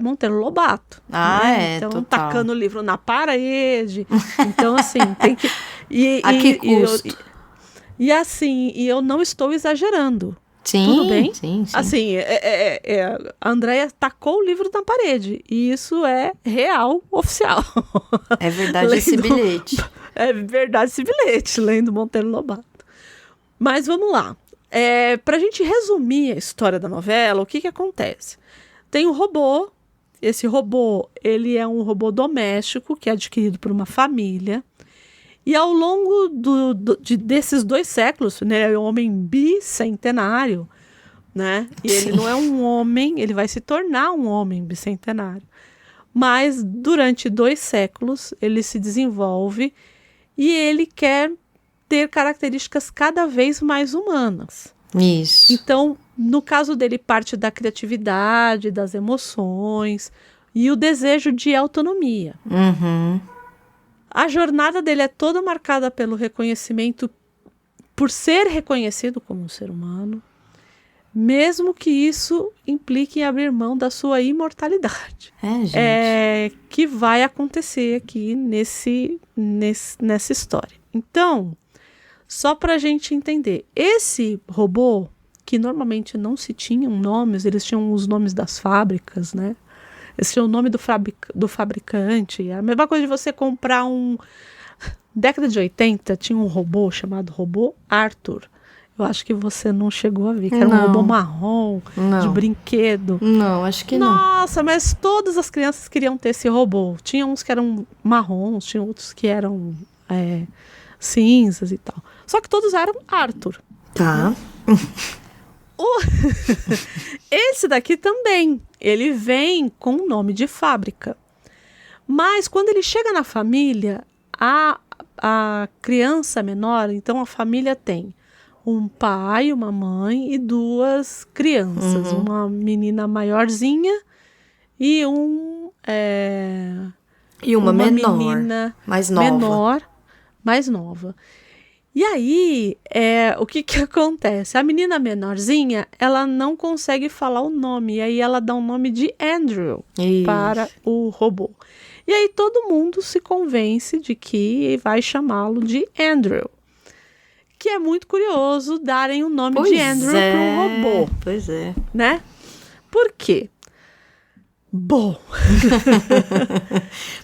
Monteiro Lobato. Né? Então, total. tacando o livro na parede. Então, assim, tem que... A que custo? E assim, eu não estou exagerando. Sim, tudo bem? Sim. Assim, a Andréia tacou o livro na parede. E isso é real, oficial. É verdade esse bilhete. É verdade esse bilhete, lendo Monteiro Lobato. Mas vamos lá. Pra gente resumir a história da novela, o que acontece? Tem um robô. Esse robô, ele é um robô doméstico que é adquirido por uma família. E ao longo desses 2 séculos, né, ele é um homem bicentenário, né? E ele não é um homem, ele vai se tornar um homem bicentenário. Mas durante 2 séculos ele se desenvolve e ele quer ter características cada vez mais humanas. Isso. Então, no caso dele, parte da criatividade, das emoções e o desejo de autonomia. A jornada dele é toda marcada pelo reconhecimento, por ser reconhecido como um ser humano, mesmo que isso implique em abrir mão da sua imortalidade. Gente. Que vai acontecer aqui nessa história. Então, só para a gente entender, esse robô, que normalmente não se tinham nomes, eles tinham os nomes das fábricas, né? Eles tinham o nome do fabricante. É a mesma coisa de você comprar Década de 80, tinha um robô chamado Robô Arthur. Eu acho que você não chegou a ver, que era um robô marrom, de brinquedo. Não, acho que não. Nossa, mas todas as crianças queriam ter esse robô. Tinha uns que eram marrons, tinha outros que eram cinzas e tal. Só que todos eram Arthur. Tá. Esse daqui também, ele vem com o nome de fábrica. Mas quando ele chega na família, a criança menor, então a família tem um pai, uma mãe e duas crianças. Uma menina maiorzinha e uma menor, menina mais nova. mais nova. E aí, o que acontece? A menina menorzinha, ela não consegue falar o nome. E aí ela dá o nome de Andrew para o robô. E aí todo mundo se convence de que vai chamá-lo de Andrew. Que é muito curioso darem o nome de Andrew para um robô. Pois é. Né? Por quê? Bom.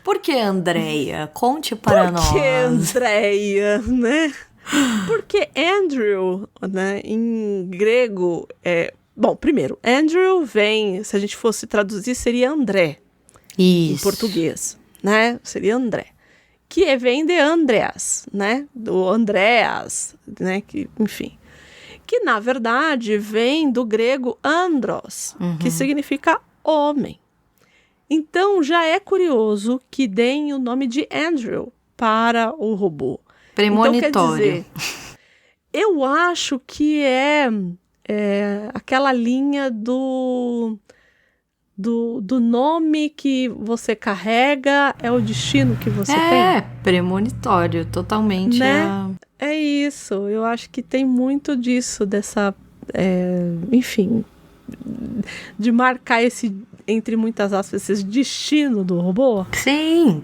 Por que Andreia? Conte para nós. Por que Andreia, né? Porque Andrew, né, em grego, bom, primeiro, Andrew vem, se a gente fosse traduzir, seria André. Isso. Em português, né? Seria André. Que vem de Andreas, né? Do Andreas, né? Que, enfim. Que, na verdade, vem do grego andros, que significa homem. Então, já é curioso que deem o nome de Andrew para o robô. Premonitório. Então, quer dizer, eu acho que é aquela linha do nome que você carrega, é o destino que você tem. É, premonitório, totalmente. Né? É isso, eu acho que tem muito disso, dessa, enfim, de marcar esse, entre muitas aspas, esse destino do robô. Sim.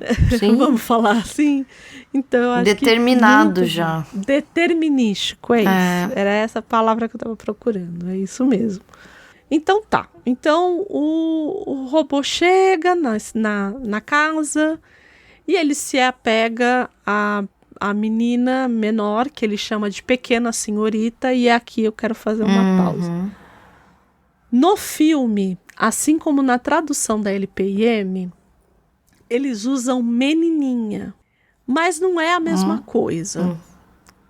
Vamos falar assim. Então, eu acho determinado que já. Determinístico, é isso. Era essa palavra que eu estava procurando, é isso mesmo. Então tá. Então o robô chega na casa e ele se apega à menina menor, que ele chama de pequena senhorita, e aqui eu quero fazer uma pausa. No filme, assim como na tradução da LPM, eles usam menininha, mas não é a mesma coisa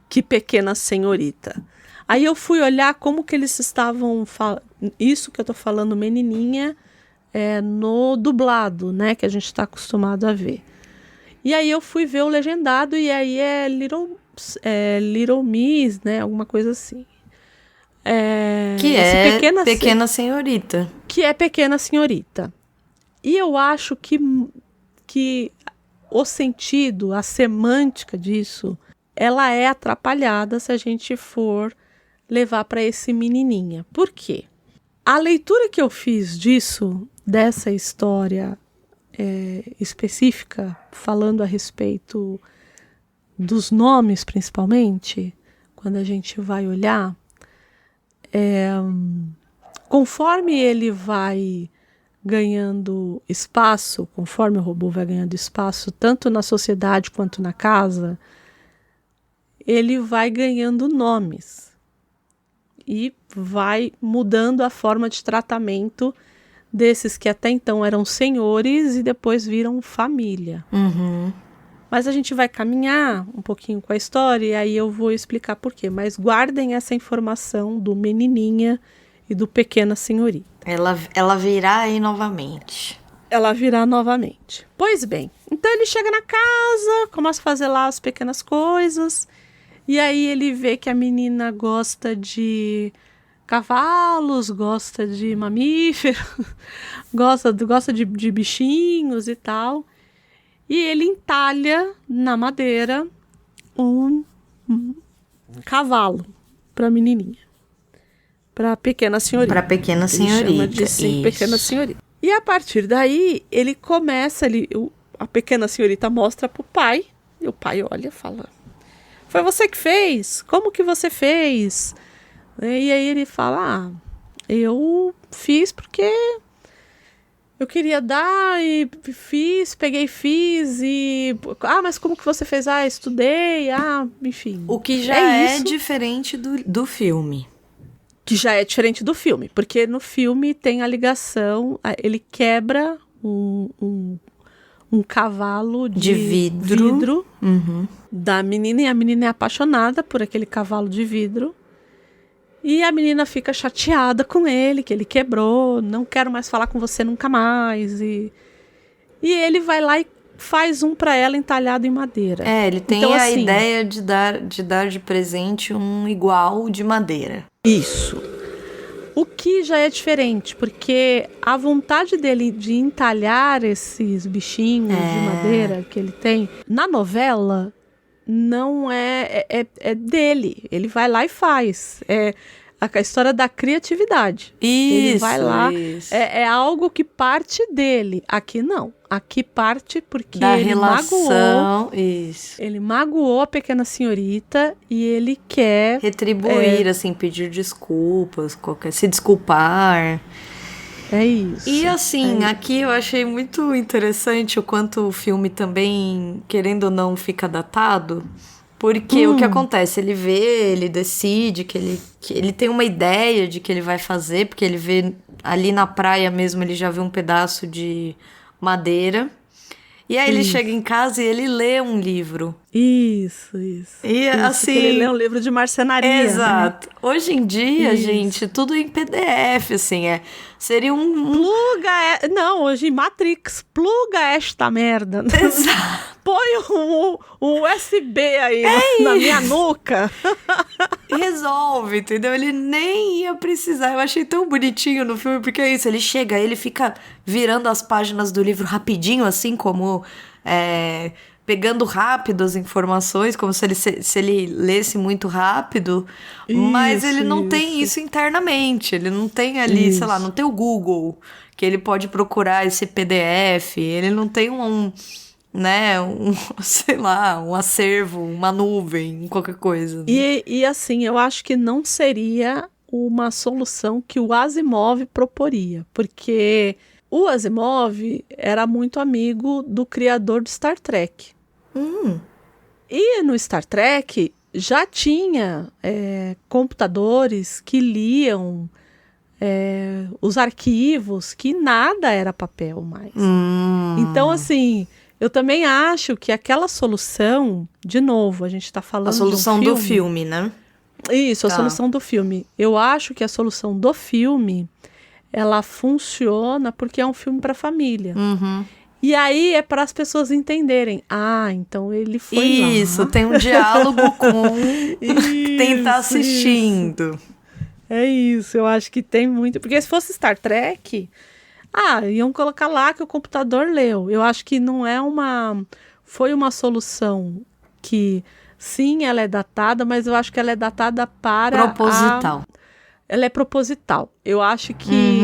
que pequena senhorita. Aí eu fui olhar como que eles estavam isso que eu tô falando, menininha, no dublado, né, que a gente está acostumado a ver. E aí eu fui ver o legendado e aí é Little Miss, né, alguma coisa assim. Que é pequena senhorita. Que é pequena senhorita. E eu acho que o sentido, a semântica disso, ela é atrapalhada se a gente for levar para esse menininha. Por quê? A leitura que eu fiz dessa história específica, falando a respeito dos nomes principalmente, quando a gente vai olhar, conforme ele vai ganhando espaço, conforme o robô vai ganhando espaço, tanto na sociedade quanto na casa, ele vai ganhando nomes. E vai mudando a forma de tratamento desses que até então eram senhores e depois viram família. Mas a gente vai caminhar um pouquinho com a história e aí eu vou explicar por quê. Mas guardem essa informação do menininha e do pequena senhorita. Ela virá aí novamente. Ela virá novamente. Pois bem, então ele chega na casa, começa a fazer lá as pequenas coisas. E aí ele vê que a menina gosta de cavalos, gosta de mamíferos, gosta de bichinhos e tal. E ele entalha na madeira um cavalo para a menininha. Para a pequena senhorita. Para a pequena Ele chama senhorita. de sim, Isso. pequena senhorita. E a partir daí, ele começa, a pequena senhorita mostra pro pai, e o pai olha e fala: foi você que fez? Como que você fez? E aí ele fala: eu fiz porque eu queria dar e fiz, fiz e... mas como que você fez? Estudei, enfim. O que já é isso. diferente do filme. Que já é diferente do filme, porque no filme tem a ligação, ele quebra um cavalo de vidro da menina, e a menina é apaixonada por aquele cavalo de vidro. E a menina fica chateada com ele, que ele quebrou, não quero mais falar com você nunca mais. E ele vai lá e faz um pra ela entalhado em madeira. Ele tem então, a ideia de dar de presente um igual de madeira. Isso. O que já é diferente, porque a vontade dele de entalhar esses bichinhos de madeira que ele tem, na novela, não é dele. Ele vai lá e faz. É a história da criatividade. Isso, ele vai lá, isso. É algo que parte dele. Aqui não. Aqui parte porque da ele relação, isso. Ele magoou a pequena senhorita e ele quer retribuir, assim, pedir desculpas, se desculpar. É isso. E assim, aqui eu achei muito interessante o quanto o filme também, querendo ou não, fica datado. Porque o que acontece? Ele decide que ele tem uma ideia de que ele vai fazer, porque ele vê ali na praia mesmo, ele já vê um pedaço de madeira. E aí ele chega em casa e ele lê um livro. Isso. E assim... Ele lê um livro de marcenaria. Exato. Né? Hoje em dia, gente, tudo em PDF, assim, seria Não, hoje Matrix, pluga esta merda. Exato. Põe um USB aí na minha nuca. Resolve, entendeu? Ele nem ia precisar. Eu achei tão bonitinho no filme, porque é isso, ele chega, ele fica virando as páginas do livro rapidinho, assim, como... pegando rápido as informações, como se ele lesse muito rápido, mas ele não tem isso internamente, ele não tem ali, sei lá, não tem o Google, que ele pode procurar esse PDF, ele não tem sei lá, um acervo, uma nuvem, qualquer coisa. E assim, eu acho que não seria uma solução que o Asimov proporia, porque o Asimov era muito amigo do criador de Star Trek. E no Star Trek já tinha computadores que liam os arquivos, que nada era papel mais. Então, assim, eu também acho que aquela solução, de novo, a gente está falando a solução de um do filme, né? Isso, a solução do filme. Eu acho que a solução do filme, ela funciona porque é um filme para família. E aí é para as pessoas entenderem. Então ele foi lá. Isso, tem um diálogo com quem tá assistindo. Isso. É isso, eu acho que tem muito. Porque se fosse Star Trek, iam colocar lá que o computador leu. Eu acho que não é foi uma solução que, sim, ela é datada, mas eu acho que ela é datada para... proposital. Ela é proposital. Eu acho que...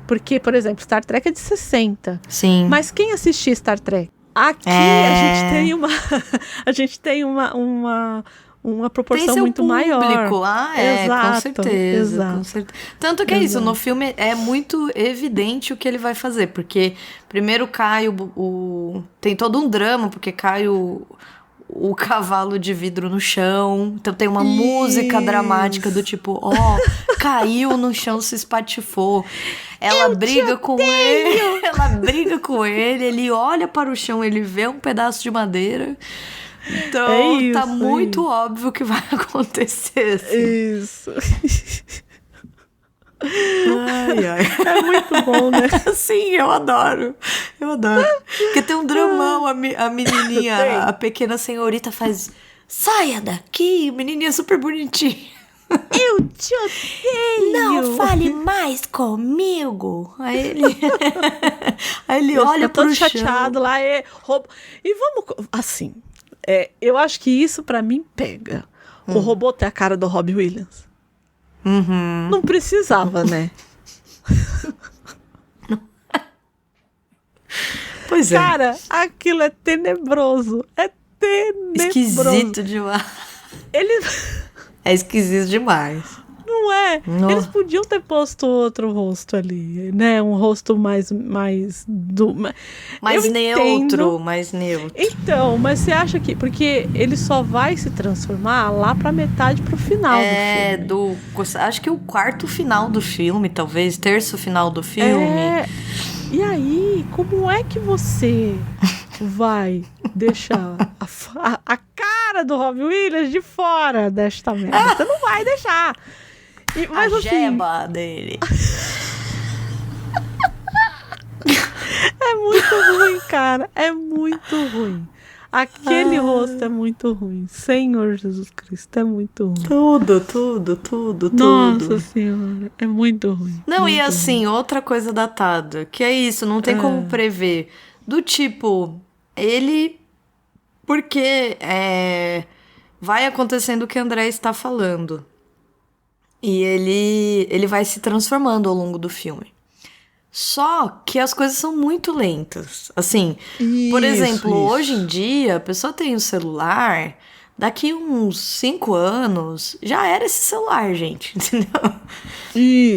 porque, por exemplo, Star Trek é de 60. Sim. Mas quem assistia Star Trek? Aqui a gente tem uma proporção muito maior. Exato, com certeza. Exato. Tanto que é isso, no filme é muito evidente o que ele vai fazer. Porque primeiro cai tem todo um drama, porque cai o cavalo de vidro no chão. Então tem uma música dramática do tipo, caiu no chão, se espatifou. Ela briga com ele. Ela briga com ele, ele olha para o chão, ele vê um pedaço de madeira. Então tá muito óbvio que vai acontecer. Assim. Isso. Ai. É muito bom, né? Sim, eu adoro. Porque tem um dramão, a menininha, a pequena senhorita faz, saia daqui, menininha super bonitinha. Eu te odeio! Não fale mais comigo! Aí ele olha todo pro chateado chão. lá e vamos assim, eu acho que isso pra mim pega. O robô tem a cara do Robbie Williams. Uhum. Não precisava, né? Pois é. Cara, aquilo é tenebroso. É tenebroso. Esquisito demais. Ele É esquisito demais. não é. Não. Eles podiam ter posto outro rosto ali, né? Um rosto mais Mais Eu neutro, entendo. mais neutro. Então, mas você acha que... Porque ele só vai se transformar lá pra metade, pro final do filme. Acho que o quarto final do filme, talvez, terço final do filme. E aí, como é que você vai deixar a cara do Robbie Williams de fora desta merda? Você não vai deixar. Mas A assim, jeba dele. é muito ruim, cara. É muito ruim. Aquele rosto é muito ruim. Senhor Jesus Cristo, é muito ruim. Tudo. Nossa Senhora, é muito ruim. Não, muito e assim, outra coisa datada, que é isso, não tem como prever. Do tipo, ele... Porque vai acontecendo o que o André está falando. E ele vai se transformando ao longo do filme. Só que as coisas são muito lentas. Assim, por exemplo, hoje em dia, a pessoa tem um celular, daqui uns 5 anos, já era esse celular, gente, entendeu?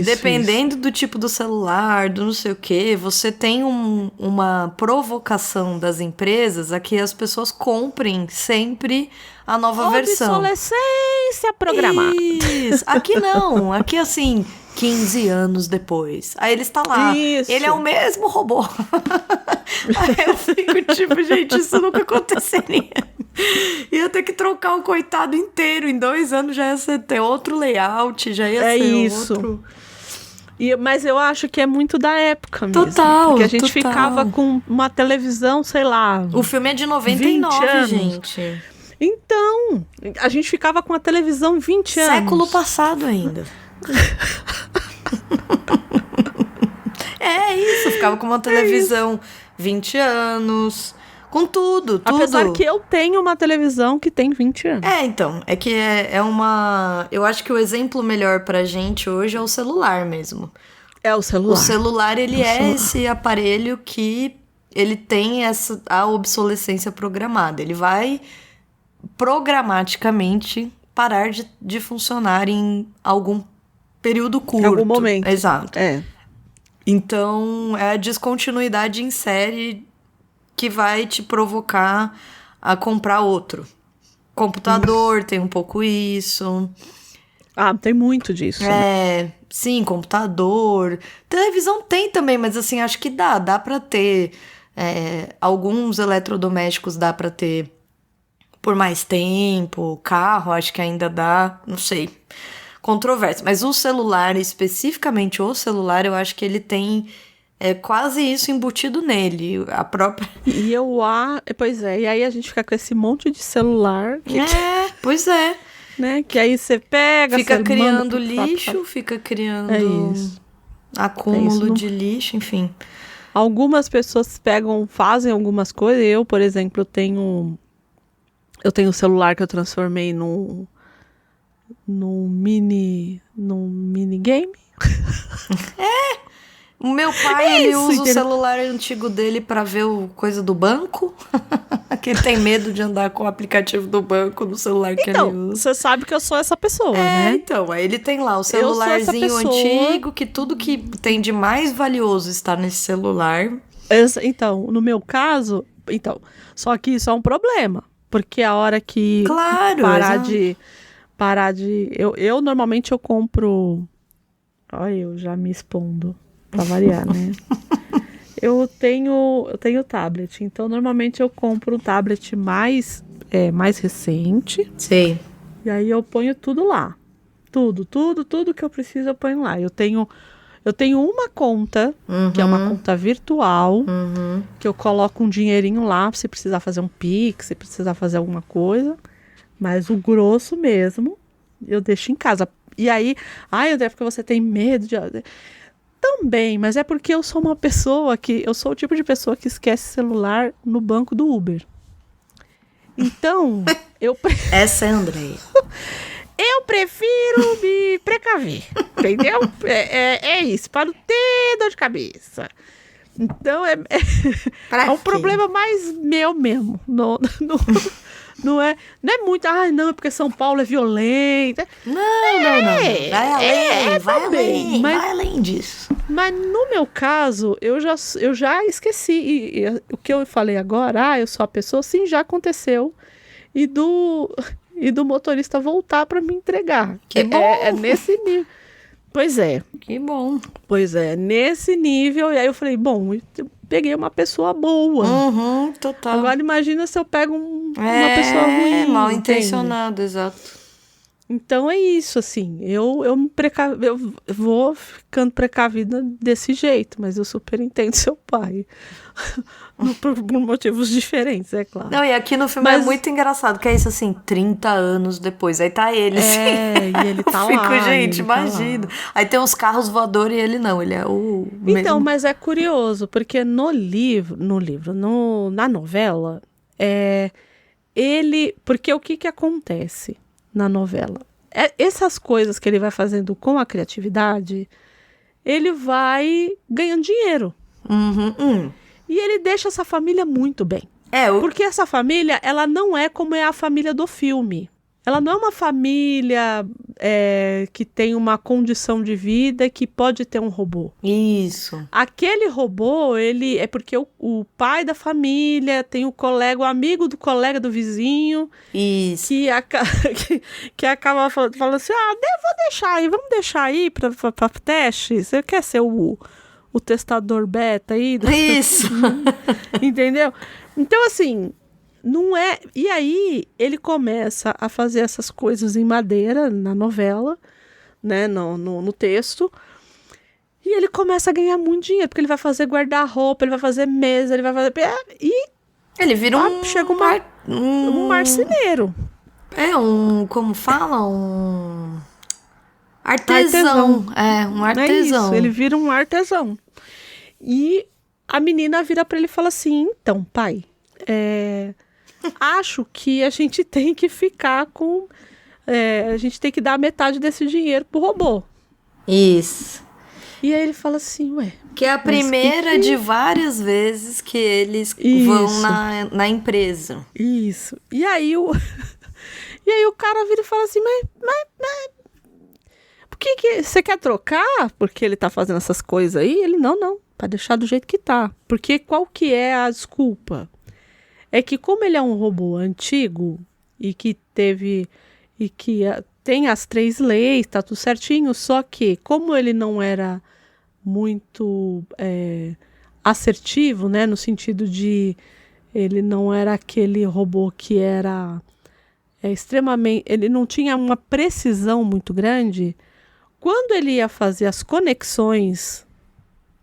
Dependendo do tipo do celular, do não sei o quê, você tem uma provocação das empresas a que as pessoas comprem sempre a nova versão. Obsolescência programada. Isso. Aqui não. Aqui, assim, 15 anos depois. Aí ele está lá. Isso. Ele é o mesmo robô. Aí eu fico tipo, gente, isso nunca aconteceria. Ia ter que trocar o coitado inteiro. Em 2 anos já ia ter outro layout, já ia ser isso. outro... Mas eu acho que é muito da época mesmo. Total, porque a gente total. ficava com uma televisão, sei lá... O filme é de 99, 20 anos. gente. Então, a gente ficava com a televisão 20 anos. Século passado ainda. É isso, ficava com uma televisão 20 anos, com tudo. Apesar que eu tenho uma televisão que tem 20 anos. Então, é que é uma... Eu acho que o exemplo melhor pra gente hoje é o celular mesmo. É o celular. O celular, ele esse aparelho que ele tem a obsolescência programada. Ele vai programaticamente parar de funcionar em algum período curto. Em algum momento. Exato. É. Então, é a descontinuidade em série que vai te provocar a comprar outro. Computador tem um pouco isso. Ah, tem muito disso. Né? Sim, computador. Televisão tem também, mas assim, acho que dá pra ter. Alguns eletrodomésticos dá pra ter por mais tempo. Carro, acho que ainda dá, não sei. Controverso. Mas o celular, especificamente o celular, eu acho que ele tem quase isso embutido nele. A própria... Pois é, e aí a gente fica com esse monte de celular. Pois é. Né? Que aí você pega... Fica você criando manda lixo, fica criando isso. acúmulo de lixo, enfim. Algumas pessoas fazem algumas coisas. Eu, por exemplo, tenho um celular que eu transformei num minigame. O meu pai, ele usa o celular antigo dele pra ver coisa do banco. Que ele tem medo de andar com o aplicativo do banco no celular que ele usa. Você sabe que eu sou essa pessoa, né? Então, aí ele tem lá o celularzinho antigo, que tudo que tem de mais valioso está nesse celular. Então, no meu caso... Só que isso é um problema. Porque a hora que parar de... Eu normalmente eu compro... Olha, eu já me expondo. Pra variar, né? Eu tenho tablet. Então, normalmente eu compro um tablet mais recente. Sim. E aí eu ponho tudo lá. Tudo que eu preciso eu ponho lá. Eu tenho uma conta, que é uma conta virtual, que eu coloco um dinheirinho lá, se precisar fazer um Pix, se precisar fazer alguma coisa. Mas o grosso mesmo, eu deixo em casa. E aí, André, porque você tem medo de... Também, mas é porque eu sou uma pessoa eu sou o tipo de pessoa que esquece celular no banco do Uber. Então, Essa é a Andréia. Eu prefiro me precaver, entendeu? É isso, para não ter dor de cabeça. Então, é um problema mais meu mesmo. Não é muito, não, é porque São Paulo é violenta. Não. Vai além, vai além disso. Mas no meu caso, eu já esqueci. E o que eu falei agora, eu sou a pessoa, sim, já aconteceu. E do motorista voltar para me entregar. Que bom! É nesse nível. Pois é. Que bom. Pois é, nesse nível. E aí eu falei, bom, eu peguei uma pessoa boa. Total. Agora imagina se eu pego uma pessoa ruim. Mal intencionado, exato. Então é isso, assim. Eu vou ficando precavida desse jeito, mas eu super entendo seu pai. Por motivos diferentes, é claro. Não, e aqui no filme é muito engraçado, que é isso assim, 30 anos depois. Aí tá ele, assim. E ele tá lá. Gente, imagina. Aí tem uns carros voadores e ele não, ele é o mesmo. Então, mas é curioso, porque na novela, porque o que acontece na novela? Essas coisas que ele vai fazendo com a criatividade, ele vai ganhando dinheiro. E ele deixa essa família muito bem. Porque essa família, ela não é como é a família do filme. Ela não é uma família que tem uma condição de vida que pode ter um robô. Isso. Aquele robô, ele é porque o pai da família tem o amigo do colega do vizinho. Isso. Que acaba falando assim, vamos deixar aí para teste. Você quer ser o testador beta aí? Isso. Entendeu? Então, assim... Não é... E aí, ele começa a fazer essas coisas em madeira, na novela, né, no texto, e ele começa a ganhar muito dinheiro, porque ele vai fazer guarda-roupa, ele vai fazer mesa, ele vai fazer... E ele vira chega um marceneiro. Como fala? Um artesão. Um artesão. É isso, ele vira um artesão. E a menina vira para ele e fala assim, então, pai... acho que a gente tem que ficar com... a gente tem que dar metade desse dinheiro pro robô. Isso. E aí ele fala assim, que é a primeira de várias vezes que eles vão na empresa. Isso. E aí o cara vira e fala assim, mas por que você quer trocar? Porque ele tá fazendo essas coisas aí? Ele, não, pra deixar do jeito que tá. Porque qual que é a desculpa? É que como ele é um robô antigo e que tem as 3 leis, tá tudo certinho, só que como ele não era muito assertivo, né, no sentido de ele não era aquele robô que era extremamente... Ele não tinha uma precisão muito grande. Quando ele ia fazer as conexões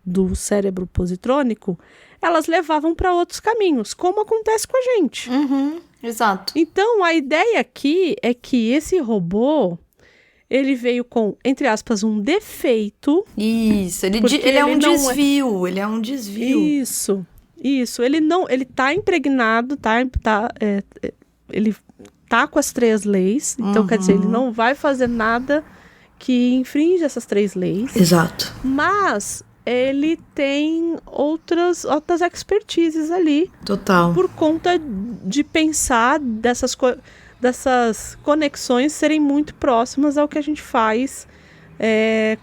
do cérebro positrônico, elas levavam para outros caminhos, como acontece com a gente. Exato. Então, a ideia aqui é que esse robô, ele veio com, entre aspas, um defeito. Isso, ele é um desvio, ele é um desvio. Isso. Ele tá impregnado, ele tá com as 3 leis, então quer dizer, ele não vai fazer nada que infringe essas 3 leis. Exato. Mas... ele tem outras expertises ali. Total. Por conta de pensar dessas conexões serem muito próximas ao que a gente faz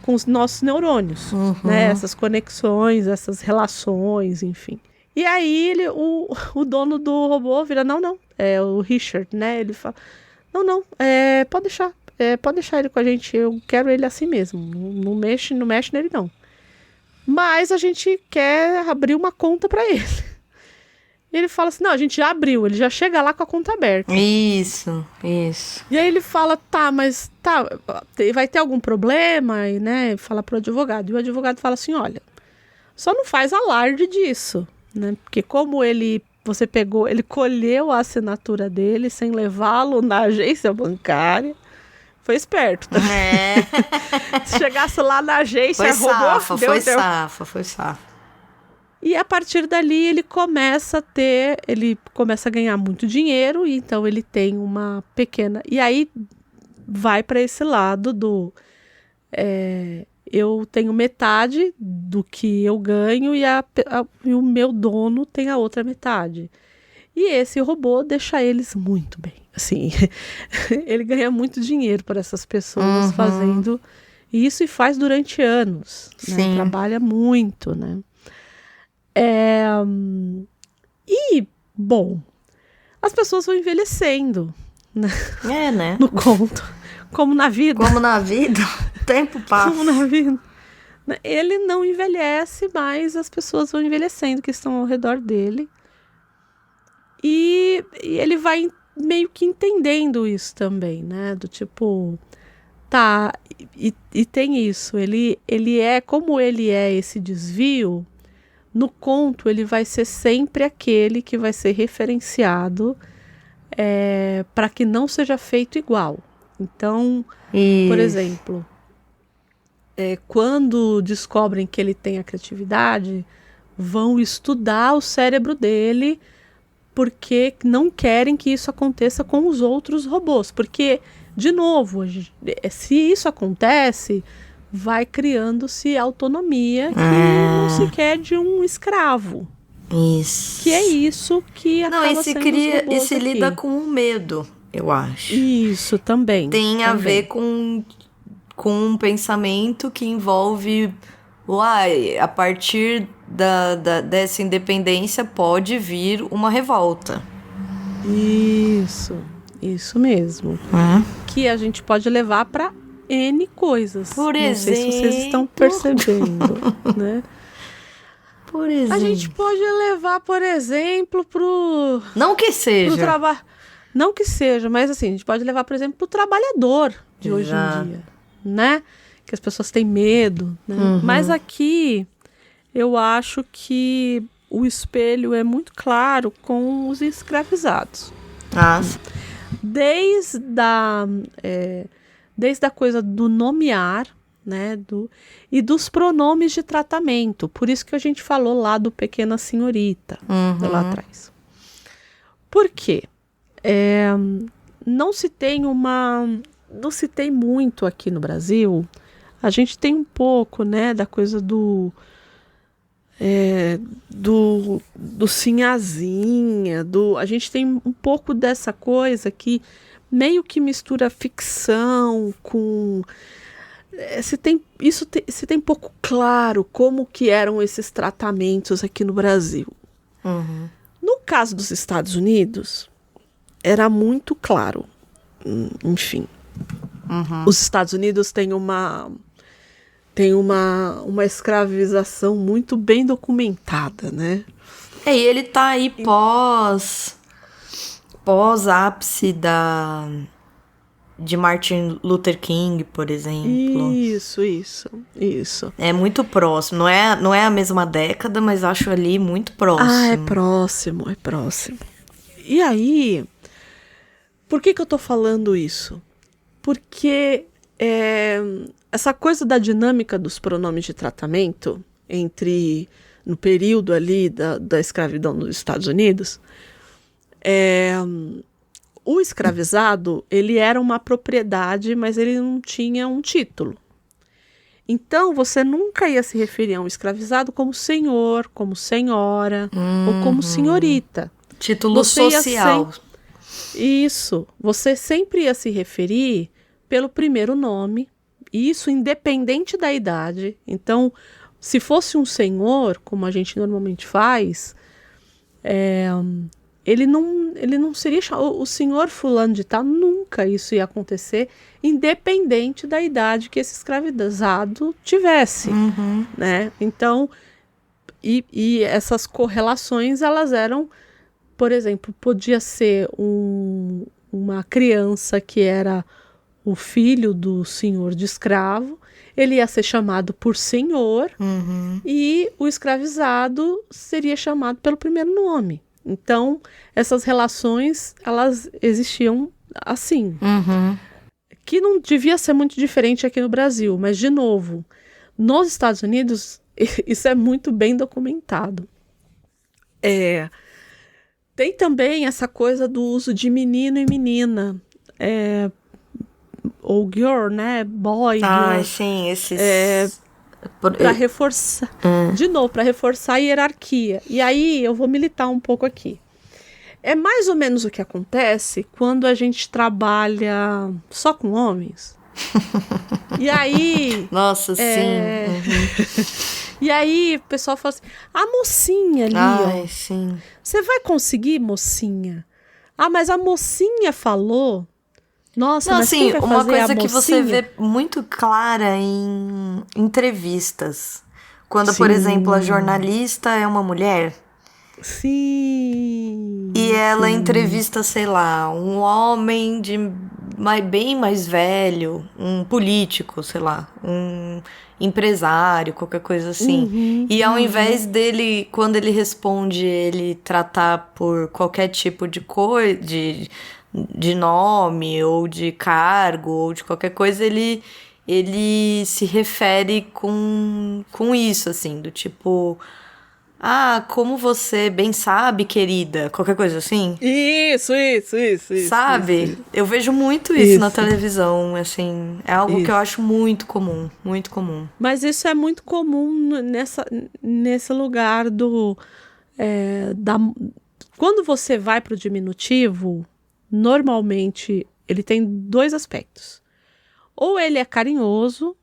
com os nossos neurônios. Né? Essas conexões, essas relações, enfim. E aí o dono do robô vira, não, é o Richard, né? Ele fala, não, pode deixar ele com a gente, eu quero ele assim mesmo. Não mexe nele, não. Mas a gente quer abrir uma conta para ele. E ele fala assim, não, a gente já abriu, ele já chega lá com a conta aberta. Isso. E aí ele fala, vai ter algum problema? E, né, fala pro advogado. E o advogado fala assim, olha, só não faz alarde disso, né? Porque como ele colheu a assinatura dele sem levá-lo na agência bancária, Foi esperto. Tá? Se chegasse lá na agência, roubou, foi safa. E a partir dali ele começa a ganhar muito dinheiro, e então ele tem uma pequena... E aí vai para esse lado do... eu tenho metade do que eu ganho e o meu dono tem a outra metade. E esse robô deixa eles muito bem. Assim, ele ganha muito dinheiro para essas pessoas fazendo isso, e faz durante anos. Né? Trabalha muito, né? E, bom, as pessoas vão envelhecendo. Né? Né? No conto. Como na vida. O tempo passa. Como na vida. Ele não envelhece, mas as pessoas vão envelhecendo que estão ao redor dele. E ele vai meio que entendendo isso também, né? Do tipo, tá, e tem isso. Ele é, como ele é esse desvio, no conto ele vai ser sempre aquele que vai ser referenciado para que não seja feito igual. Então, por exemplo, quando descobrem que ele tem a criatividade, vão estudar o cérebro dele, porque não querem que isso aconteça com os outros robôs. Porque, de novo, se isso acontece, vai criando-se autonomia que não se quer de um escravo. Isso. Que é isso que acaba sendo os robôs e se aqui. lida com o medo, eu acho. Isso, também. Tem a ver com um pensamento que envolve... a partir dessa independência pode vir uma revolta. Isso mesmo. Que a gente pode levar para N coisas. Por exemplo... Não sei se vocês estão percebendo, né? Por exemplo... A gente pode levar, por exemplo, pro... Não que seja. Pro trabalho. Não que seja, mas assim, a gente pode levar, por exemplo, pro trabalhador de hoje em dia, né? Que as pessoas têm medo, né? Mas aqui eu acho que o espelho é muito claro com os escravizados. Desde a coisa do nomear, né? E dos pronomes de tratamento. Por isso que a gente falou lá do Pequena Senhorita, lá atrás. Por quê? Não se tem muito aqui no Brasil. A gente tem um pouco, né, da coisa do sinhazinha, a gente tem um pouco dessa coisa que meio que mistura ficção com... Se tem pouco claro como que eram esses tratamentos aqui no Brasil. No caso dos Estados Unidos, era muito claro. Enfim. Os Estados Unidos têm uma escravização muito bem documentada, né? E ele tá aí pós ápice de Martin Luther King, por exemplo. Isso. É muito próximo. Não é a mesma década, mas acho ali muito próximo. É próximo. E aí, por que eu tô falando isso? Porque essa coisa da dinâmica dos pronomes de tratamento no período ali da escravidão nos Estados Unidos, o escravizado, ele era uma propriedade, mas ele não tinha um título. Então, você nunca ia se referir a um escravizado como senhor, como senhora, ou como senhorita. Título social. Isso. Você sempre ia se referir pelo primeiro nome, isso independente da idade. Então, se fosse um senhor, como a gente normalmente faz, ele não seria o senhor fulano de tal, nunca isso ia acontecer, independente da idade que esse escravizado tivesse, né? Então, e essas correlações, elas eram, por exemplo, podia ser uma criança que era o filho do senhor de escravo, ele ia ser chamado por senhor, e o escravizado seria chamado pelo primeiro nome. Então, essas relações, elas existiam assim. que não devia ser muito diferente aqui no Brasil, mas, de novo, nos Estados Unidos, isso é muito bem documentado. Tem também essa coisa do uso de menino e menina, ou girl, né? Boy, girl. Sim, esses... Para reforçar, de novo, para reforçar a hierarquia. E aí eu vou militar um pouco aqui. É mais ou menos o que acontece quando a gente trabalha só com homens. E aí... Nossa, sim. E aí o pessoal fala assim, a mocinha ali, ó. Sim. Você vai conseguir, mocinha? Ah, mas a mocinha falou... Nossa, não, mas assim, quem vai uma fazer coisa a que você mocinha? vê muito clara em entrevistas. Quando, Sim. por exemplo, a jornalista é uma mulher... Sim. E ela sim. entrevista, sei lá, um homem bem mais velho, um político, sei lá, um empresário, qualquer coisa assim. E ao invés dele, quando ele responde, ele tratar por qualquer tipo de coisa, de nome, ou de cargo, ou de qualquer coisa, ele se refere com isso, assim, do tipo... Ah, como você bem sabe, querida. Qualquer coisa assim. Isso. Sabe? Isso. Eu vejo muito isso na televisão, assim. É algo que eu acho muito comum, muito comum. Mas isso é muito comum nesse lugar quando você vai para o diminutivo, normalmente ele tem dois aspectos. Ou ele é carinhoso,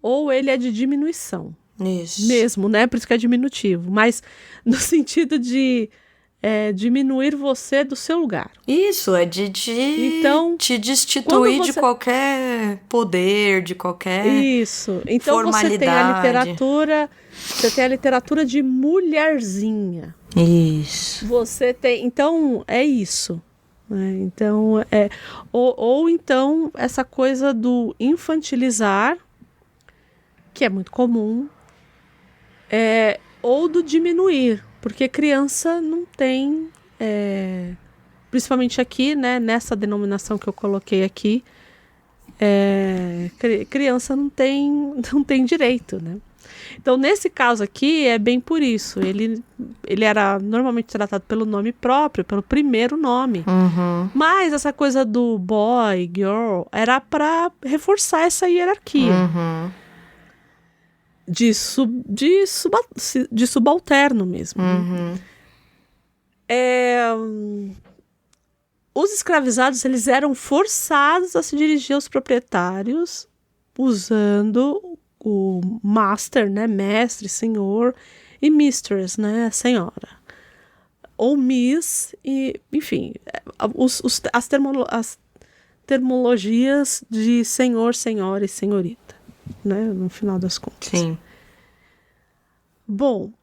ou ele é de diminuição. Isso. Mesmo, né? Por isso que é diminutivo. Mas no sentido de diminuir você do seu lugar. Isso, é de então, te destituir de qualquer poder, de qualquer isso. Então formalidade. Você tem a literatura de mulherzinha. Isso. Você tem... Então, é isso. Né? Então, ou então, essa coisa do infantilizar, que é muito comum, ou do diminuir, porque criança não tem, principalmente aqui, né, nessa denominação que eu coloquei aqui, criança não tem direito, né? Então, nesse caso aqui, é bem por isso. Ele era normalmente tratado pelo nome próprio, pelo primeiro nome. Mas essa coisa do boy, girl, era para reforçar essa hierarquia. De subalterno mesmo. Os escravizados, eles eram forçados a se dirigir aos proprietários usando o master, né, mestre, senhor, e mistress, né, senhora. Ou miss, e, enfim, as termologias de senhor, senhora e senhorita, né, no final das contas. Sim. Bom,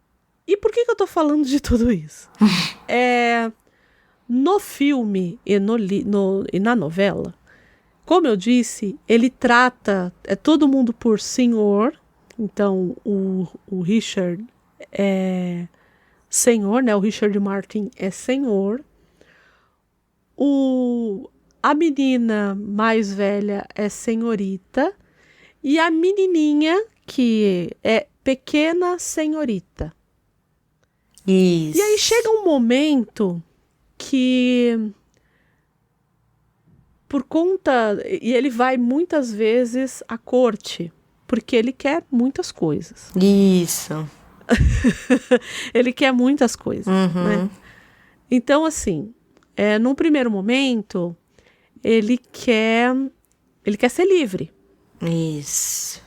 e por que eu tô falando de tudo isso? No filme e na novela, como eu disse, ele trata todo mundo por senhor. Então, o Richard é senhor, né? O Richard Martin é senhor. A menina mais velha é senhorita. E a menininha, que é pequena senhorita. Isso. E aí chega um momento que... por conta... E ele vai muitas vezes à corte, porque ele quer muitas coisas. Isso. Ele quer muitas coisas, né? Então, assim, num primeiro momento, ele quer ser livre. Isso.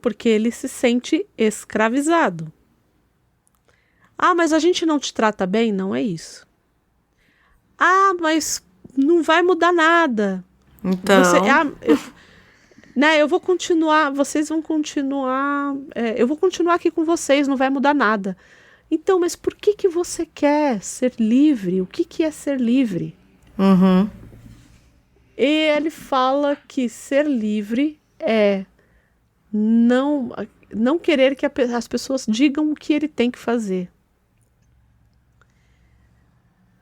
Porque ele se sente escravizado. Ah, mas a gente não te trata bem? Não é isso. Ah, mas não vai mudar nada. Então... eu vou continuar, vocês vão continuar... eu vou continuar aqui com vocês, não vai mudar nada. Então, mas por que você quer ser livre? O que é ser livre? E ele fala que ser livre é não querer que as pessoas digam o que ele tem que fazer.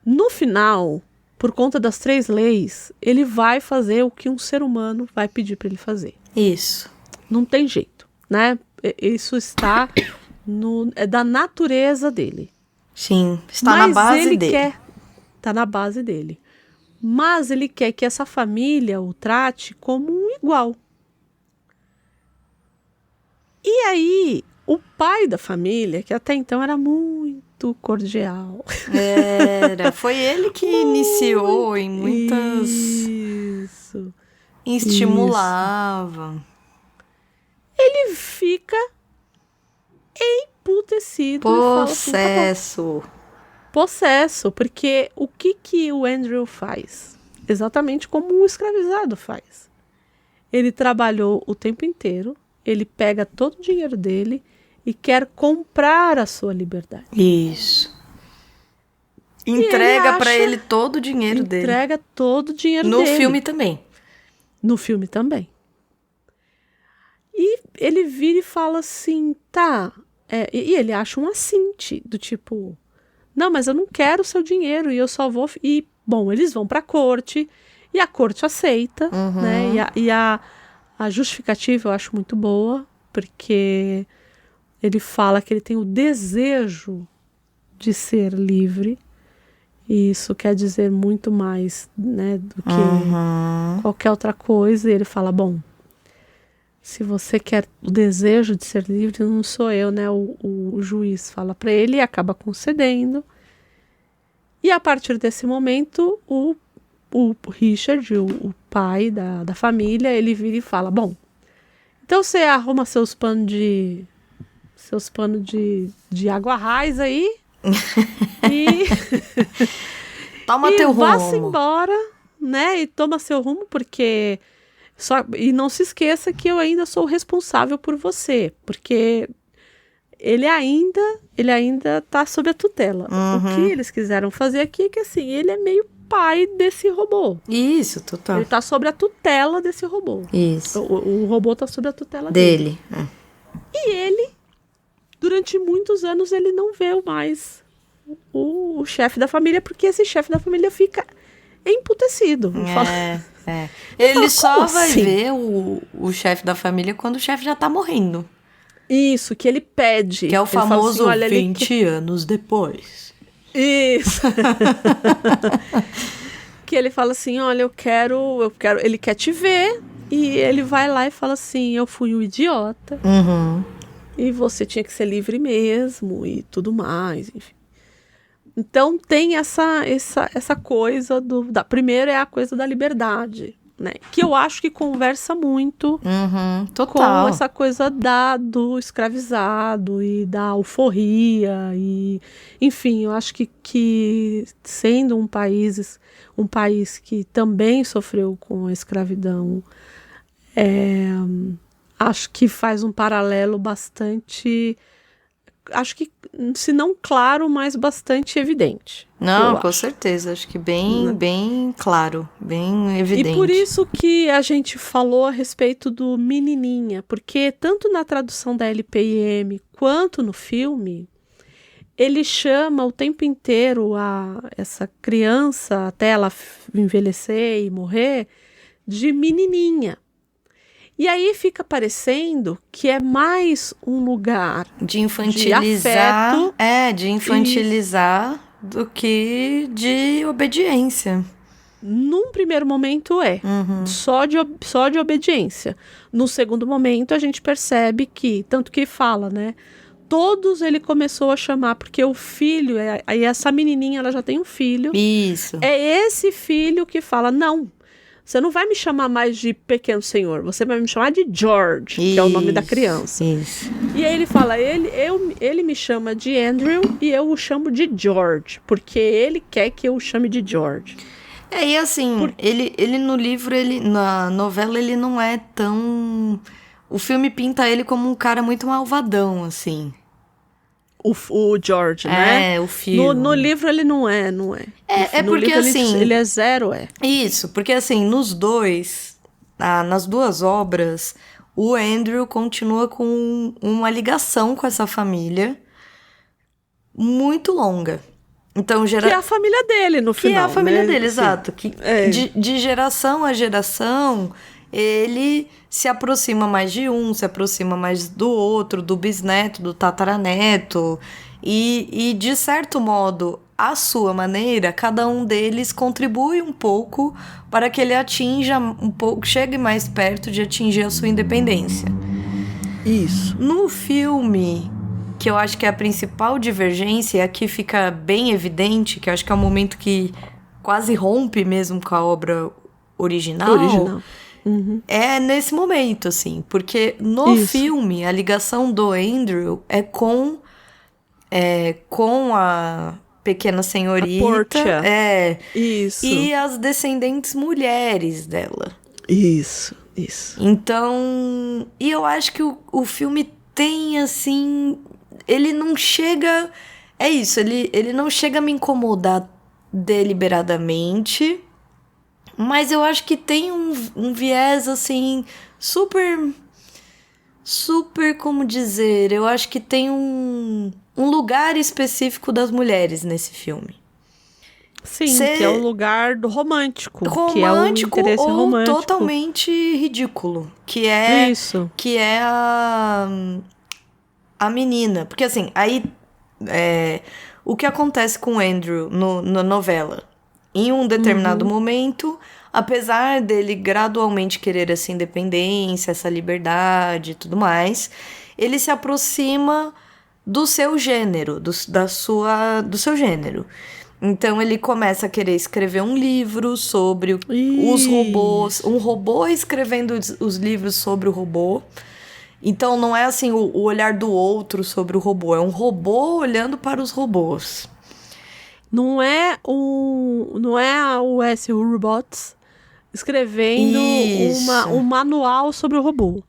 No final, por conta das 3 leis, ele vai fazer o que um ser humano vai pedir para ele fazer. Isso. Não tem jeito, né? Isso está é da natureza dele. Sim, está na base dele. Está na base dele. Mas ele quer que essa família o trate como um igual. E aí, o pai da família, que até então era muito cordial. Foi ele que iniciou em muitas... Isso. Estimulava. Ele fica emputecido. Possesso. Possesso, porque o que o Andrew faz? Exatamente como um escravizado faz. Ele trabalhou o tempo inteiro, ele pega todo o dinheiro dele e quer comprar a sua liberdade. Isso. Entrega para ele todo o dinheiro dele. Entrega todo o dinheiro dele. No filme também. No filme também. E ele vira e fala assim, tá. E ele acha um assinte, do tipo... Não, mas eu não quero o seu dinheiro e eu só vou... E, bom, eles vão para a corte e a corte aceita, né? E a justificativa eu acho muito boa, porque ele fala que ele tem o desejo de ser livre. E isso quer dizer muito mais, né, do que qualquer outra coisa. E ele fala, bom, se você quer o desejo de ser livre, não sou eu, né? O juiz fala para ele e acaba concedendo. E a partir desse momento, o Richard, o pai da família, ele vira e fala, bom, então você arruma seus panos de água raiz aí e toma teu rumo. Vá-se embora, né? E toma seu rumo, porque... E não se esqueça que eu ainda sou responsável por você, porque ele ainda tá sob a tutela. O que eles quiseram fazer aqui é que, assim, ele é meio pai desse robô. Isso, total. Ele tá sob a tutela desse robô. Isso. O robô tá sob a tutela dele. E ele, durante muitos anos, ele não vê mais o chefe da família, porque esse chefe da família fica emputecido. Ele só vai assim? ver o chefe da família quando o chefe já tá morrendo. Isso, que ele pede. Que é o famoso assim, 20 anos depois. Isso. Que ele fala assim, olha, eu quero... Ele quer te ver. E ele vai lá e fala assim, eu fui um idiota. E você tinha que ser livre mesmo e tudo mais, enfim. Então tem essa coisa primeiro é a coisa da liberdade, né? Que eu acho que conversa muito total. com essa coisa do escravizado e da alforria e, enfim, eu acho que sendo um país que também sofreu com a escravidão, acho que faz um paralelo bastante... Acho que, se não claro, mas bastante evidente. Não, com certeza. Acho que bem claro, bem evidente. E por isso que a gente falou a respeito do menininha, porque tanto na tradução da LPM quanto no filme, ele chama o tempo inteiro essa criança, até ela envelhecer e morrer, de menininha. E aí fica parecendo que é mais um lugar de infantilizar, de afeto, de infantilizar do que de obediência. Num primeiro momento só de obediência. No segundo momento a gente percebe que, tanto que fala, né? Todos ele começou a chamar, porque o filho, aí essa menininha ela já tem um filho. Isso. É esse filho que fala, não, você não vai me chamar mais de pequeno senhor, você vai me chamar de George, que é o nome da criança. Isso. E aí ele fala, ele me chama de Andrew e eu o chamo de George, porque ele quer que eu o chame de George. E assim, ele no livro, na novela, ele não é tão... O filme pinta ele como um cara muito malvadão, assim. O George, né? O filme. No livro ele não é. É porque livro, assim... Ele é zero, Isso, porque assim, nos dois, nas duas obras, o Andrew continua com uma ligação com essa família muito longa. Então, Que é a família dele, no que final, é a família né? dele, Sim. exato. Que de geração a geração, ele se aproxima mais de um, se aproxima mais do outro, do bisneto, do tataraneto. E de certo modo, à sua maneira, cada um deles contribui um pouco para que ele atinja um pouco, chegue mais perto de atingir a sua independência. Isso. No filme, que eu acho que é a principal divergência, e aqui fica bem evidente, que eu acho que é o momento que quase rompe mesmo com a obra original. É nesse momento, assim, porque no filme a ligação do Andrew é com a pequena senhorita, A Portia. Isso. e as descendentes mulheres dela. Isso. Então, e eu acho que o filme tem, assim, ele não chega, é isso, ele não chega a me incomodar deliberadamente, mas eu acho que tem um viés, assim, super, como dizer, eu acho que tem um lugar específico das mulheres nesse filme. Sim, que é o lugar do romântico, que é o Romântico interesse ou romântico. totalmente ridículo, que é Isso. que é a menina, porque assim, aí o que acontece com o Andrew na novela, em um determinado momento, apesar dele gradualmente querer essa independência, essa liberdade e tudo mais, ele se aproxima do seu gênero, do seu gênero. Então ele começa a querer escrever um livro sobre os robôs, um robô escrevendo os livros sobre o robô. Então não é assim o olhar do outro sobre o robô, é um robô olhando para os robôs. Não é a US Robots escrevendo um manual sobre o robô.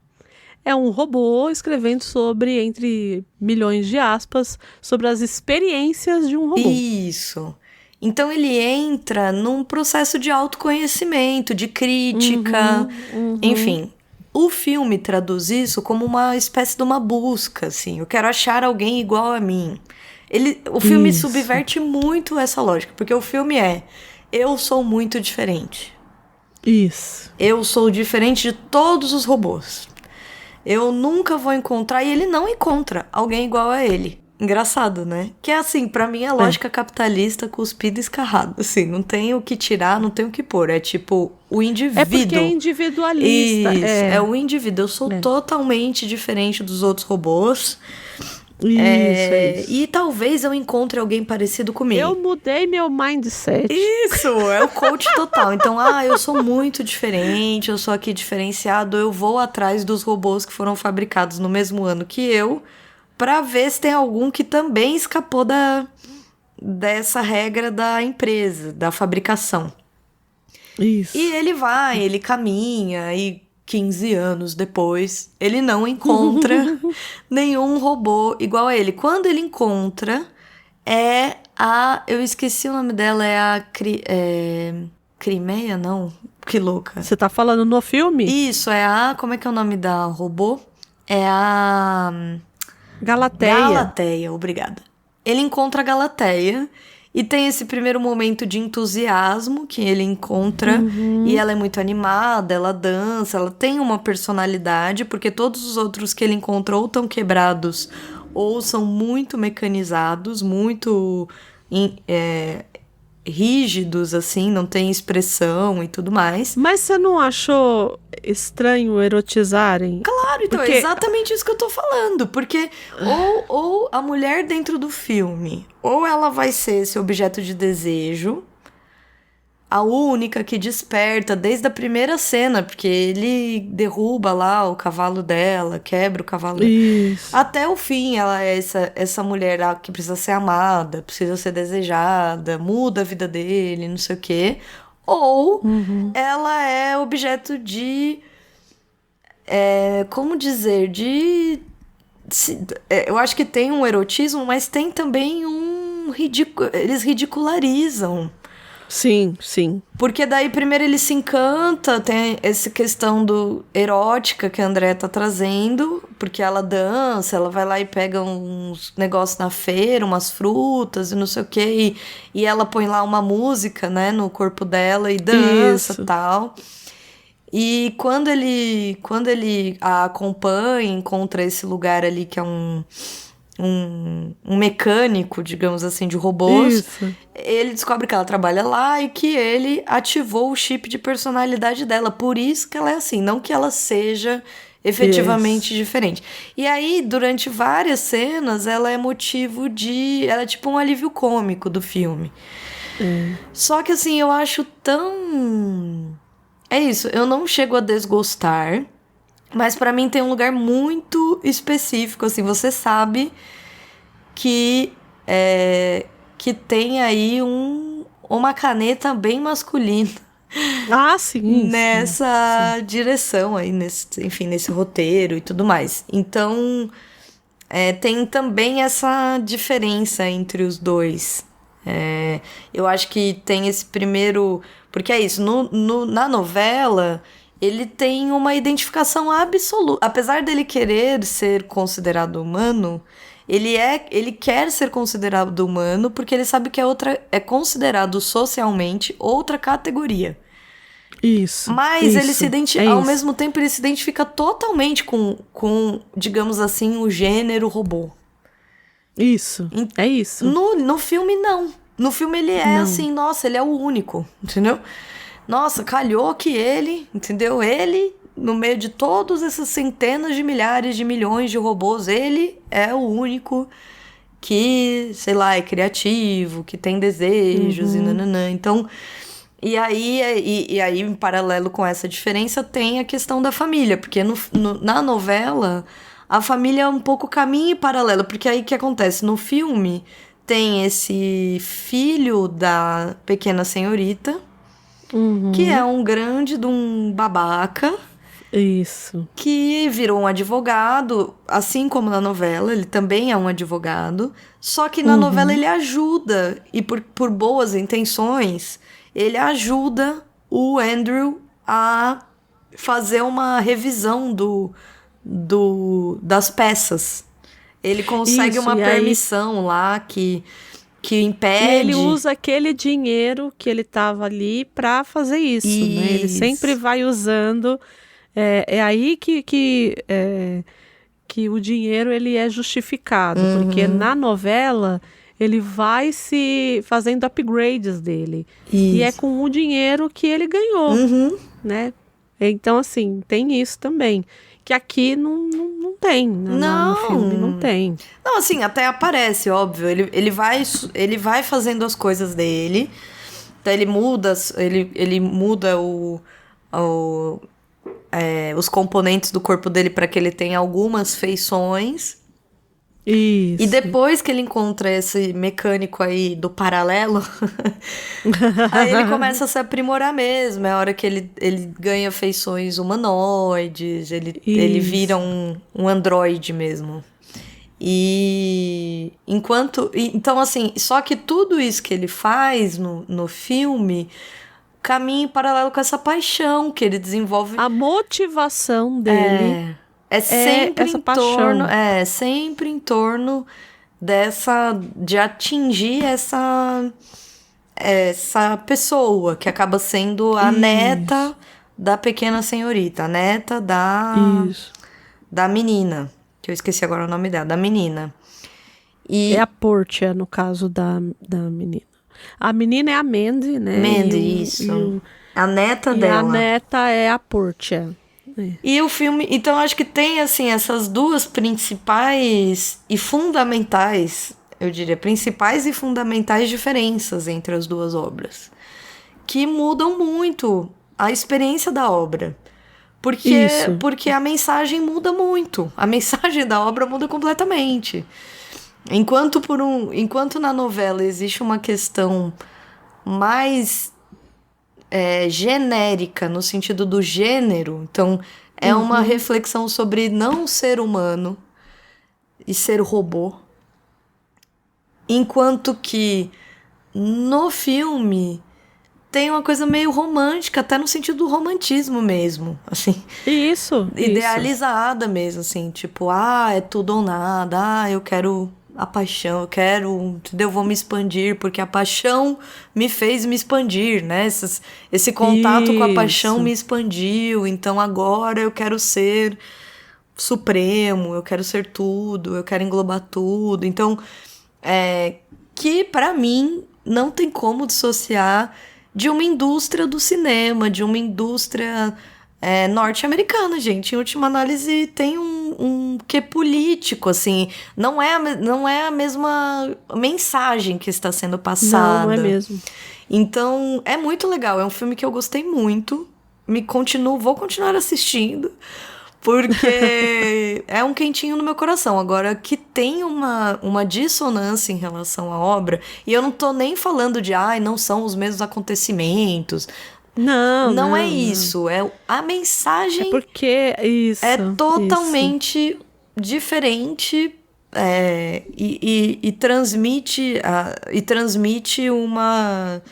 É um robô escrevendo sobre, entre milhões de aspas, sobre as experiências de um robô. Isso. Então ele entra num processo de autoconhecimento, de crítica, enfim. O filme traduz isso como uma espécie de uma busca, assim. Eu quero achar alguém igual a mim. O filme subverte muito essa lógica, porque o filme eu sou muito diferente. Isso. Eu sou diferente de todos os robôs. Eu nunca vou encontrar, e ele não encontra alguém igual a ele. Engraçado, né? Que é assim, pra mim é lógica capitalista cuspida e escarrada. Assim, não tem o que tirar, não tem o que pôr. É tipo, o indivíduo. É porque é individualista. Isso, é o indivíduo. Eu sou totalmente diferente dos outros robôs. Isso. E talvez eu encontre alguém parecido comigo. Eu mudei meu mindset. Isso, é o coach total. Então, eu sou muito diferente, eu sou aqui diferenciado, eu vou atrás dos robôs que foram fabricados no mesmo ano que eu, pra ver se tem algum que também escapou dessa regra da empresa, da fabricação. Isso. E ele caminha, e 15 anos depois, ele não encontra nenhum robô igual a ele. Quando ele encontra, eu esqueci o nome dela, Crimeia, não? Que louca. Você tá falando no filme? Isso, como é que é o nome da robô? É a... Galateia, obrigada. Ele encontra a Galateia e tem esse primeiro momento de entusiasmo que ele encontra, e ela é muito animada, ela dança, ela tem uma personalidade, porque todos os outros que ele encontrou estão quebrados ou são muito mecanizados, muito rígidos, assim, não tem expressão e tudo mais. Mas você não achou estranho erotizarem? Claro, então Porque... é exatamente isso que eu tô falando. Porque ou a mulher dentro do filme, ou ela vai ser esse objeto de desejo, a única que desperta desde a primeira cena, porque ele derruba lá o cavalo dela, quebra o cavalo dela. Até o fim, ela é essa mulher que precisa ser amada, precisa ser desejada, muda a vida dele, não sei o quê. Ou ela é objeto de... como dizer? Eu acho que tem um erotismo, mas tem também eles ridicularizam Sim, sim. Porque daí primeiro ele se encanta, tem essa questão do erótica que a Andrea tá trazendo, porque ela dança, ela vai lá e pega uns negócios na feira, umas frutas e não sei o quê, e ela põe lá uma música, né, no corpo dela e dança e tal. E quando ele a acompanha, encontra esse lugar ali que é um mecânico, digamos assim, de robôs. Isso. Ele descobre que ela trabalha lá e que ele ativou o chip de personalidade dela. Por isso que ela é assim, não que ela seja efetivamente diferente. E aí, durante várias cenas, ela é motivo de... Ela é tipo um alívio cômico do filme. Só que assim, eu acho tão... É isso, eu não chego a desgostar, mas pra mim tem um lugar muito específico, assim, você sabe que tem aí uma caneta bem masculina Ah, sim. nessa direção aí, nesse roteiro e tudo mais. Então, tem também essa diferença entre os dois. Eu acho que tem esse primeiro... Porque é isso, na novela, ele tem uma identificação absoluta. Apesar dele querer ser considerado humano, ele quer ser considerado humano porque ele sabe que é considerado socialmente outra categoria. Isso. Mas ele ao isso. mesmo tempo, ele se identifica totalmente com, digamos assim, o gênero robô. Isso. É isso. No filme, não. No filme ele é Não. assim, nossa, ele é o único, entendeu? Nossa, calhou que ele, entendeu? Ele, no meio de todas essas centenas de milhares de milhões de robôs, ele é o único que, sei lá, é criativo, que tem desejos e nananã. Então, e aí, em paralelo com essa diferença, tem a questão da família, porque na novela, a família é um pouco caminho paralelo, porque aí o que acontece? No filme, tem esse filho da pequena senhorita, que é um grande de um babaca. Isso. Que virou um advogado, assim como na novela, ele também é um advogado. Só que na novela ele ajuda, e por boas intenções, ele ajuda o Andrew a fazer uma revisão das peças. Ele consegue Isso, uma e aí- permissão lá que impede. E ele usa aquele dinheiro que ele tava ali para fazer isso, né? Ele Isso. sempre vai usando. É aí que o dinheiro ele é justificado, porque na novela ele vai se fazendo upgrades dele. E é Isso. com o dinheiro que ele ganhou, né? Então, assim, tem isso também. Que aqui não tem, né? No filme não tem. Não, assim, até aparece, óbvio. Ele vai fazendo as coisas dele. Então ele muda os componentes do corpo dele para que ele tenha algumas feições. Isso. E depois que ele encontra esse mecânico aí do paralelo, aí ele começa a se aprimorar mesmo. É a hora que ele ganha feições humanoides, ele vira um androide mesmo. E então, assim, só que tudo isso que ele faz no filme caminha em paralelo com essa paixão que ele desenvolve. A motivação dele É sempre essa em paixão. torno, sempre em torno de atingir essa pessoa que acaba sendo a neta da pequena senhorita, a neta da menina, que eu esqueci agora o nome dela, da menina. É a Portia, no caso da menina. A menina é a Mandy, né? Mandy, isso. A neta e dela. a neta é a Portia. E o filme, então acho que tem assim essas duas principais e fundamentais, eu diria, principais e fundamentais diferenças entre as duas obras, que mudam muito a experiência da obra. Porque a mensagem muda muito. A mensagem da obra muda completamente. Enquanto na novela existe uma questão mais genérica, no sentido do gênero, então é uma reflexão sobre não ser humano e ser robô. Enquanto que no filme tem uma coisa meio romântica, até no sentido do romantismo mesmo, assim. Isso. Idealizada mesmo, assim, tipo, é tudo ou nada, eu quero a paixão, eu quero, entendeu? Vou me expandir, porque a paixão me fez me expandir, né? Esse contato com a paixão me expandiu, então agora eu quero ser supremo, eu quero ser tudo, eu quero englobar tudo. Então, que pra mim não tem como dissociar de uma indústria do cinema, de uma indústria norte-americana, gente. Em última análise, tem um quê político, assim. Não é a mesma mensagem que está sendo passada. Não é mesmo. Então, é muito legal. É um filme que eu gostei muito. Vou continuar assistindo. Porque é um quentinho no meu coração. Agora, que tem uma dissonância em relação à obra, e eu não tô nem falando de, não são os mesmos acontecimentos. Não é isso. É a mensagem. É porque isso. É totalmente diferente. E transmite uma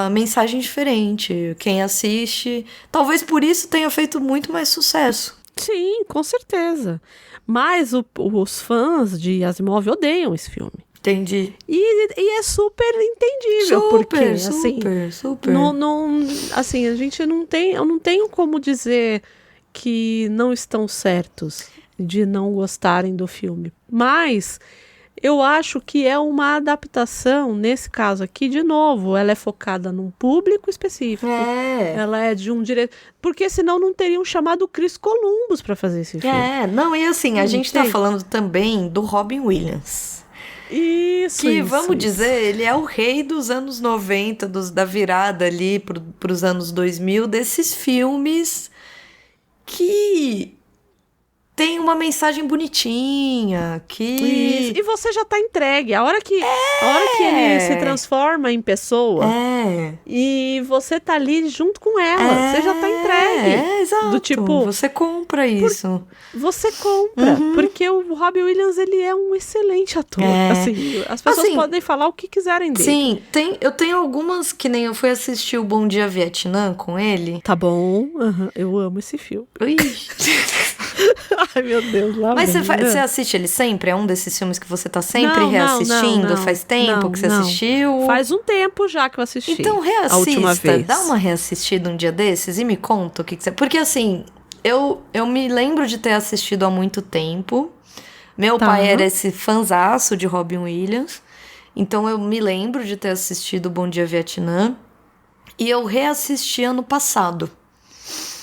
mensagem diferente. Quem assiste, talvez por isso tenha feito muito mais sucesso. Sim, com certeza. Mas os fãs de Asimov odeiam esse filme. Entendi. E é super entendível. Porque, super. Assim, a gente não tem... Eu não tenho como dizer que não estão certos de não gostarem do filme. Mas... eu acho que é uma adaptação, nesse caso aqui, de novo, ela é focada num público específico. Ela é de um diretor... porque senão não teriam chamado o Chris Columbus para fazer esse filme. E assim, a gente tá falando também do Robin Williams. Vamos dizer, ele é o rei dos anos 90, da virada ali pros anos 2000, desses filmes que... tem uma mensagem bonitinha, E você já tá entregue. A hora que ele se transforma em pessoa e você tá ali junto com ela, você já tá entregue. Exato. Do tipo, você compra isso. Você compra, porque o Robin Williams, ele é um excelente ator. Assim, as pessoas podem falar o que quiserem dele. Sim, eu tenho algumas, que nem eu fui assistir o Bom Dia Vietnã com ele. Tá bom, eu amo esse filme. Ai, meu Deus, lá Mas você assiste ele sempre? É um desses filmes que você tá sempre reassistindo? Não, faz tempo que você assistiu? Faz um tempo já que eu assisti. Então reassista, a última vez. Dá uma reassistida um dia desses e me conta o que você... Porque assim, eu me lembro de ter assistido há muito tempo. Meu pai era esse fanzaço de Robin Williams. Então eu me lembro de ter assistido Bom Dia Vietnã. E eu reassisti ano passado.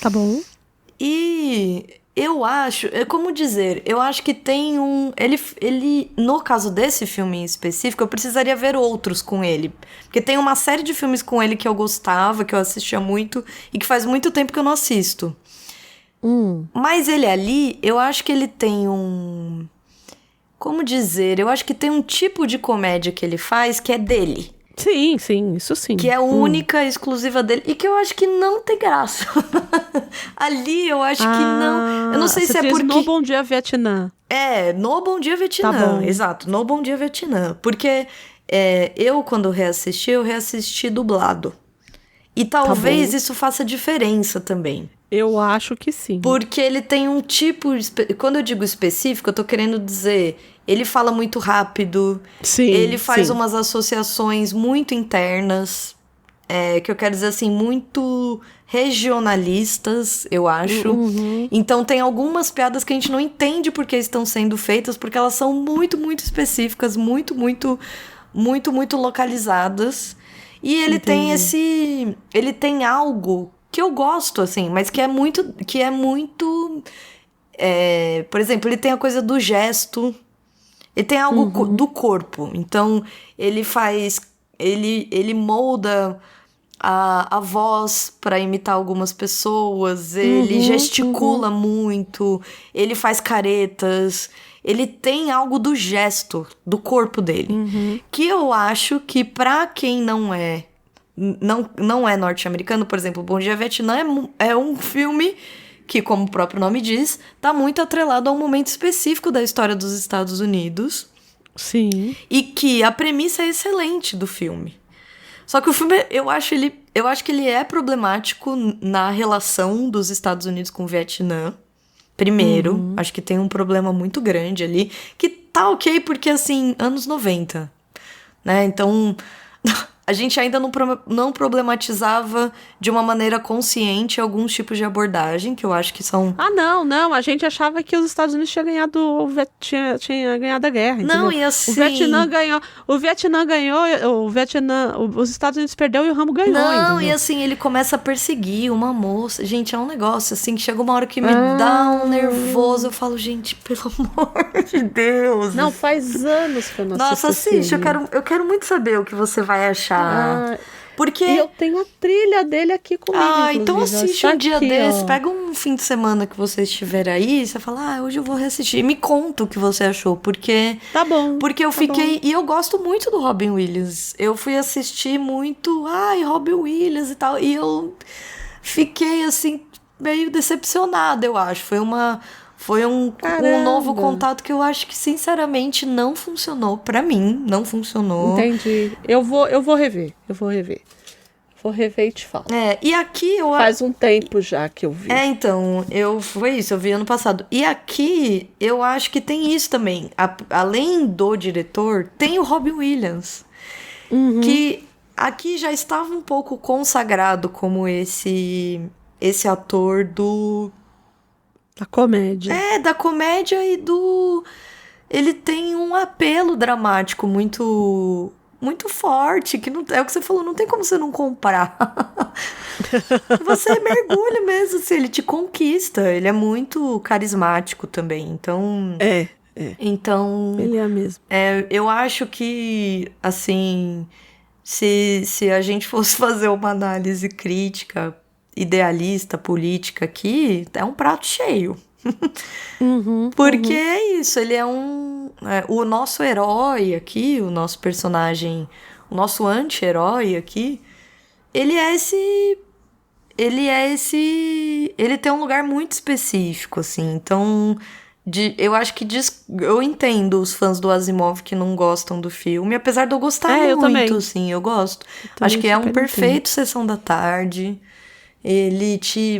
Tá bom. E... eu acho, como dizer, eu acho que tem ele, no caso desse filme em específico, eu precisaria ver outros com ele. Porque tem uma série de filmes com ele que eu gostava, que eu assistia muito, e que faz muito tempo que eu não assisto. Mas ele ali, eu acho que ele tem como dizer, eu acho que tem um tipo de comédia que ele faz que é dele. Sim, isso sim. Que é única, exclusiva dele. E que eu acho que não tem graça. Ali eu acho que não... eu não sei se é porque... no Bom Dia Vietnã. No Bom Dia Vietnã. Tá bom. Exato, no Bom Dia Vietnã. Porque eu, quando eu reassisti dublado. E talvez isso faça diferença também. Eu acho que sim. Porque ele tem um tipo... quando eu digo específico, eu tô querendo dizer... ele fala muito rápido. Sim, ele faz umas associações muito internas. Que eu quero dizer assim, muito regionalistas, eu acho. Então tem algumas piadas que a gente não entende porque estão sendo feitas, porque elas são muito, muito específicas, muito, muito, muito, muito localizadas. E ele tem ele tem algo que eu gosto, assim, mas que é muito... por exemplo, ele tem a coisa do gesto. Ele tem algo do corpo. Então, ele faz... Ele molda a voz para imitar algumas pessoas. Ele gesticula muito. Ele faz caretas. Ele tem algo do gesto, do corpo dele. Que eu acho que pra quem não é norte-americano, por exemplo, Bom Dia Vietnã é um filme... que, como o próprio nome diz, tá muito atrelado a um momento específico da história dos Estados Unidos. Sim. E que a premissa é excelente do filme. Só que o filme, eu acho que ele é problemático na relação dos Estados Unidos com o Vietnã. Primeiro, acho que tem um problema muito grande ali, que tá ok porque, assim, anos 90, né? Então, a gente ainda não problematizava de uma maneira consciente alguns tipos de abordagem, que eu acho que são... Não, a gente achava que os Estados Unidos tinha ganhado a guerra, entendeu? Não, e assim... O Vietnã ganhou, os Estados Unidos perdeu e o Ramo ganhou, Não, entendeu? e assim, ele começa a perseguir uma moça. Gente, é um negócio assim, que chega uma hora que me dá um nervoso. Eu falo, gente, pelo amor de Deus. Não, faz anos que eu não Nossa, assisto assiste, esse filme. eu quero muito saber o que você vai achar. Porque... E eu tenho a trilha dele aqui comigo, então inclusive. assiste Está um dia aqui, desse, ó. pega um fim de semana que você estiver aí, você fala, hoje eu vou reassistir. E me conta o que você achou, porque... Tá bom. Porque eu tá fiquei... bom. E eu gosto muito do Robin Williams. Eu fui assistir muito, Robin Williams e tal, e eu fiquei, assim, meio decepcionada, eu acho. Foi um novo contato que eu acho que, sinceramente, não funcionou pra mim. Não funcionou. Entendi. Eu vou rever. Vou rever e te falo. E aqui eu... Faz um tempo já que eu vi. Então, foi isso, eu vi ano passado. E aqui, eu acho que tem isso também. Além do diretor, tem o Robin Williams. Que aqui já estava um pouco consagrado como esse ator Da comédia. da comédia e do... Ele tem um apelo dramático muito forte, que não, é o que você falou, não tem como você não comprar. Você mergulha mesmo, assim, ele te conquista, ele é muito carismático também, então... Então... Ele é mesmo. Eu acho que, assim, se a gente fosse fazer uma análise crítica, idealista, política aqui, é um prato cheio. Porque é isso, ele é o nosso herói aqui, o nosso personagem, o nosso anti-herói aqui, ele tem um lugar muito específico, assim, então eu acho que eu entendo os fãs do Asimov que não gostam do filme, apesar de eu gostar muito, eu também. assim, eu gosto. Acho que é um perfeito Sessão da Tarde. Ele te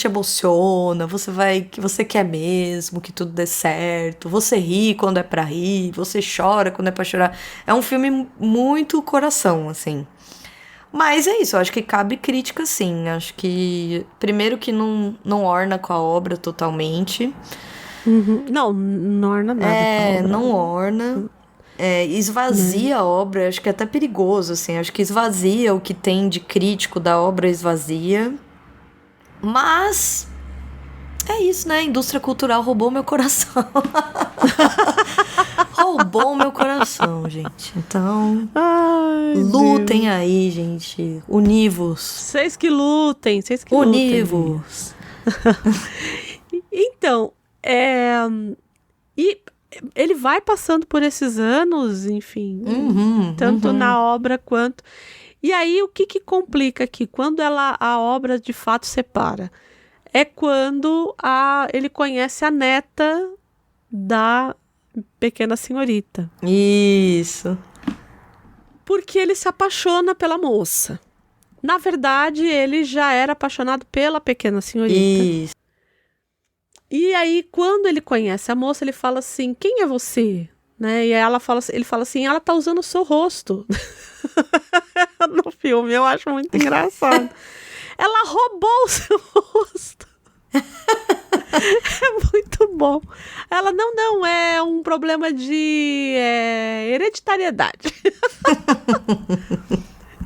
emociona, você quer mesmo que tudo dê certo, você ri quando é pra rir, você chora quando é pra chorar. É um filme muito coração, assim. Mas é isso, eu acho que cabe crítica, sim. Acho que, primeiro, que não orna com a obra totalmente. Não orna nada com a obra. Não orna. Esvazia a obra, acho que é até perigoso, assim. Acho que esvazia o que tem de crítico da obra, esvazia. Mas é isso, né? A indústria cultural roubou meu coração. Roubou meu coração, gente. Então, lutem Deus. Aí, gente. Univos. Vocês que lutem. Univos. Então, e ele vai passando por esses anos, enfim, tanto na obra quanto... E aí, o que complica aqui? Quando a obra de fato separa? É quando ele conhece a neta da pequena senhorita. Isso. Porque ele se apaixona pela moça. Na verdade, ele já era apaixonado pela pequena senhorita. Isso. E aí, quando ele conhece a moça, ele fala assim, quem é você? Né? E ele fala assim, ela tá usando o seu rosto. No filme, eu acho muito engraçado. Ela roubou o seu rosto. É muito bom. Ela, não, é um problema de hereditariedade.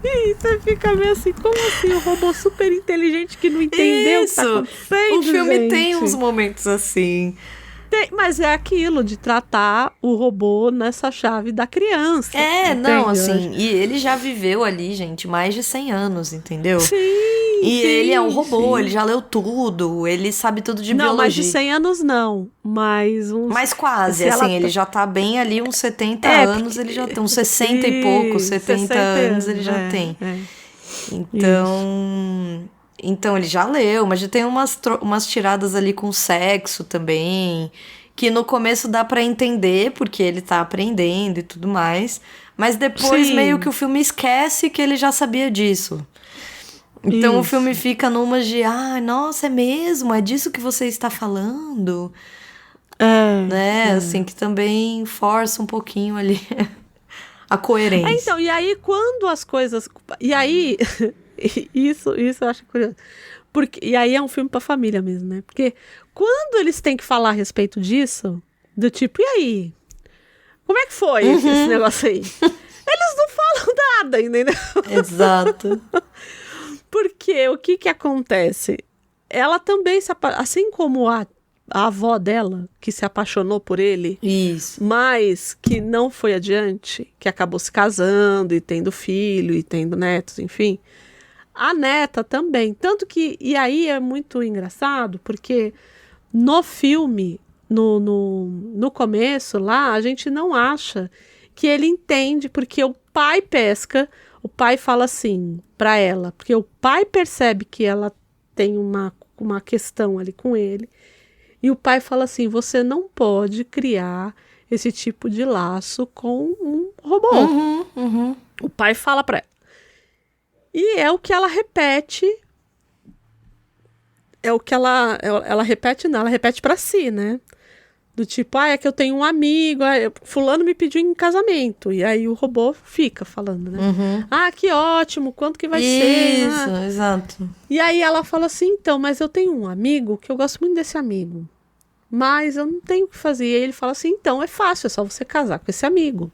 E você fica meio assim, como assim? Um robô super inteligente que não entendeu o que tá acontecendo, o filme gente. tem uns momentos assim. Mas é aquilo de tratar o robô nessa chave da criança. Não, assim, e ele já viveu ali, gente, mais de 100 anos, entendeu? Sim, ele é um robô, ele já leu tudo, ele sabe tudo de biologia. Não, mais de 100 anos não, mas uns... Mas quase, assim, ele já tá bem ali, uns 70 anos ele já tem, uns 60 e pouco, 70 anos ele já tem. Então ele já leu, mas já tem umas tiradas ali com sexo também. que no começo dá pra entender, porque ele tá aprendendo e tudo mais, mas depois meio que o filme esquece que ele já sabia disso. Então o filme fica numa de, nossa, é mesmo? É disso que você está falando? Né? Assim, que também força um pouquinho ali a coerência. Então, e aí quando as coisas... E aí, isso eu acho curioso. E aí é um filme pra família mesmo, né? Porque quando eles têm que falar a respeito disso, do tipo, e aí? Como é que foi esse negócio aí? Eles não falam nada, entendeu? Exato. Porque o que acontece? Ela também, assim como a avó dela, que se apaixonou por ele, isso, mas que não foi adiante, que acabou se casando e tendo filho e tendo netos, enfim... A neta também. Tanto que... E aí é muito engraçado, porque no filme, no começo lá, a gente não acha que ele entende, porque o pai pesca, o pai fala assim pra ela, porque o pai percebe que ela tem uma questão ali com ele, e o pai fala assim, você não pode criar esse tipo de laço com um robô. O pai fala pra ela. E é o que ela repete. É o que ela repete, não, ela repete pra si, né? Do tipo, é que eu tenho um amigo, fulano me pediu em casamento. E aí o robô fica falando, né? Que ótimo, quanto que vai ser? Isso, exato. E aí ela fala assim, então, mas eu tenho um amigo que eu gosto muito desse amigo. Mas eu não tenho o que fazer. E aí ele fala assim, então, é fácil, é só você casar com esse amigo.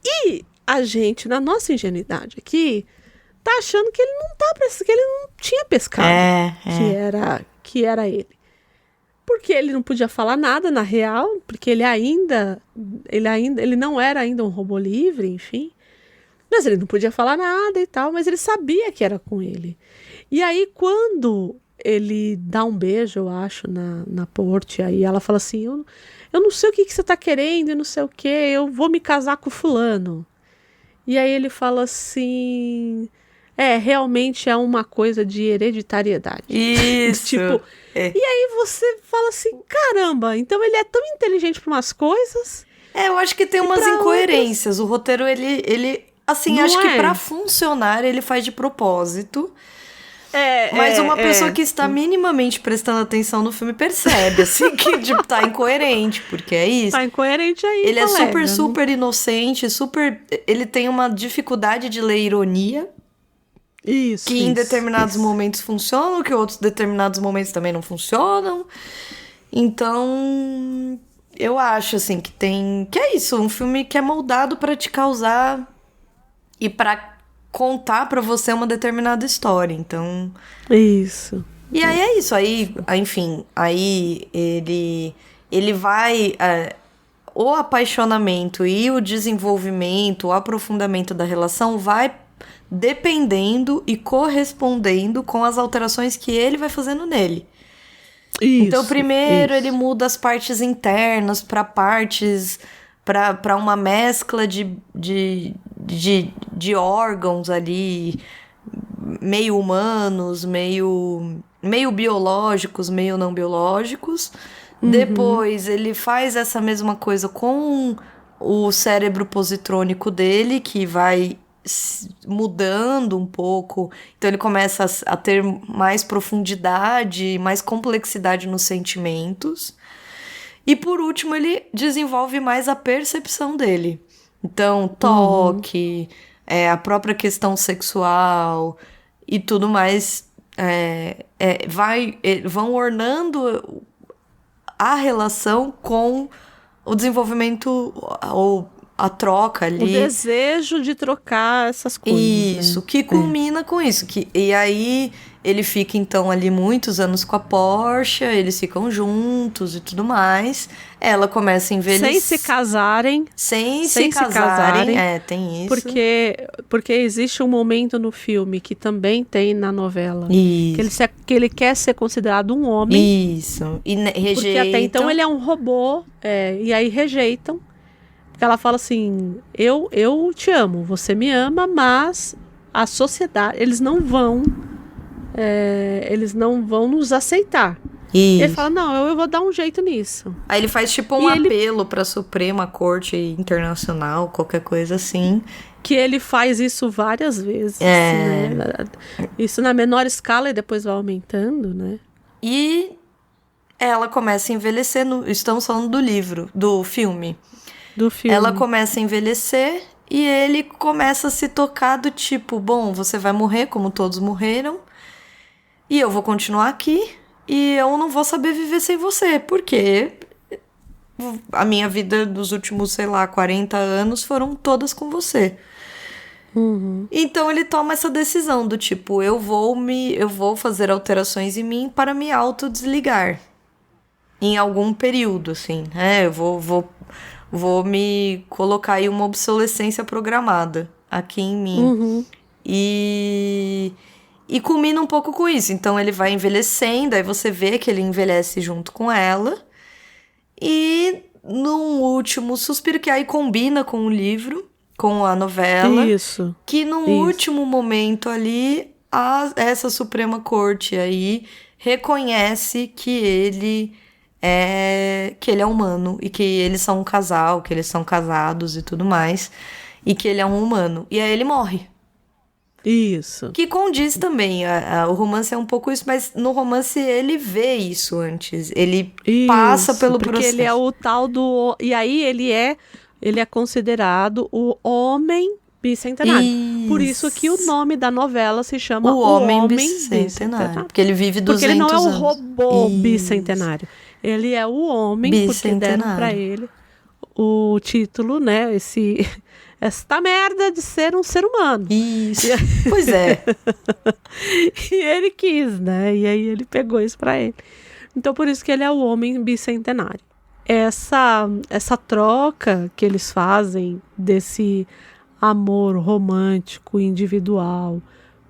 E a gente, na nossa ingenuidade aqui... tá achando que ele que ele não tinha pescado, que era ele. Porque ele não podia falar nada na real, porque ele não era ainda um robô livre, enfim. Mas ele não podia falar nada e tal, mas ele sabia que era com ele. E aí quando ele dá um beijo, eu acho, na Porte, aí ela fala assim, eu não sei o que você tá querendo e não sei o que, eu vou me casar com fulano. E aí ele fala assim... realmente é uma coisa de hereditariedade. Isso. Tipo, E aí você fala assim, caramba, então ele é tão inteligente para umas coisas. Eu acho que tem umas incoerências. Outras... O roteiro, ele assim, não acho que pra funcionar, ele faz de propósito. Mas uma pessoa que está minimamente prestando atenção no filme percebe, assim, que tipo, tá incoerente, porque é isso. Tá incoerente aí, ele colega, é super inocente, ele tem uma dificuldade de ler ironia. Isso. Que em determinados momentos funcionam, que em outros determinados momentos também não funcionam. Então, eu acho, assim, que é isso. Um filme que é moldado pra te causar e pra contar pra você uma determinada história. Então... Isso. E aí é isso. Aí, enfim, aí ele vai... o apaixonamento e o desenvolvimento, o aprofundamento da relação vai dependendo e correspondendo com as alterações que ele vai fazendo nele. Isso, então, primeiro ele muda as partes internas para partes... para uma mescla de órgãos ali, meio humanos, meio biológicos, meio não biológicos. Depois ele faz essa mesma coisa com o cérebro positrônico dele, que vai mudando um pouco. Então ele começa a ter mais profundidade, mais complexidade nos sentimentos. E por último ele desenvolve mais a percepção dele. Então toque, a própria questão sexual e tudo mais vão ornando a relação com o desenvolvimento ou a troca ali. O desejo de trocar essas coisas. Isso, né? Que culmina com isso. E aí ele fica, então, ali muitos anos com a Porsche, eles ficam juntos e tudo mais. Ela começa a envelhecer. Sem se casarem. Sem se casarem. Tem isso. Porque existe um momento no filme, que também tem na novela, isso. que ele quer ser considerado um homem. Isso. E rejeitam. Porque até então ele é um robô, e aí rejeitam. Porque ela fala assim, eu te amo, você me ama, mas a sociedade, eles não vão nos aceitar. Isso. Ele fala, não, eu vou dar um jeito nisso. Aí ele faz tipo um apelo pra Suprema Corte Internacional, qualquer coisa assim. Que ele faz isso várias vezes, né? Isso na menor escala e depois vai aumentando, né? E ela começa a envelhecer, estamos falando do livro, do filme. Do filme. Ela começa a envelhecer e ele começa a se tocar do tipo, bom, você vai morrer como todos morreram, e eu vou continuar aqui, e eu não vou saber viver sem você, porque a minha vida dos últimos, 40 anos foram todas com você. Uhum. Então ele toma essa decisão do tipo, eu vou fazer alterações em mim para me autodesligar. Em algum período, assim, eu vou me colocar aí uma obsolescência programada aqui em mim. Uhum. E culmina um pouco com isso. Então ele vai envelhecendo, aí você vê que ele envelhece junto com ela. E num último suspiro, que aí combina com o livro, com a novela. Isso. Que num último momento ali, essa Suprema Corte aí reconhece que ele é humano e que eles são um casal, que eles são casados e tudo mais, e que ele é um humano. E aí ele morre. Isso. Que condiz também, o romance é um pouco isso, mas no romance ele vê isso antes, ele passa pelo porque processo. Ele é o tal do... E aí ele é considerado o homem bicentenário. Isso. Por isso que o nome da novela se chama O Homem Bicentenário. Porque ele vive 200 anos. Porque ele não é o robô Isso. bicentenário. Ele é o homem, porque deram pra ele o título, né? Esta merda de ser um ser humano. Isso. Pois é. E ele quis, né? E aí ele pegou isso pra ele. Então, por isso que ele é o homem bicentenário. Essa troca que eles fazem desse amor romântico, individual,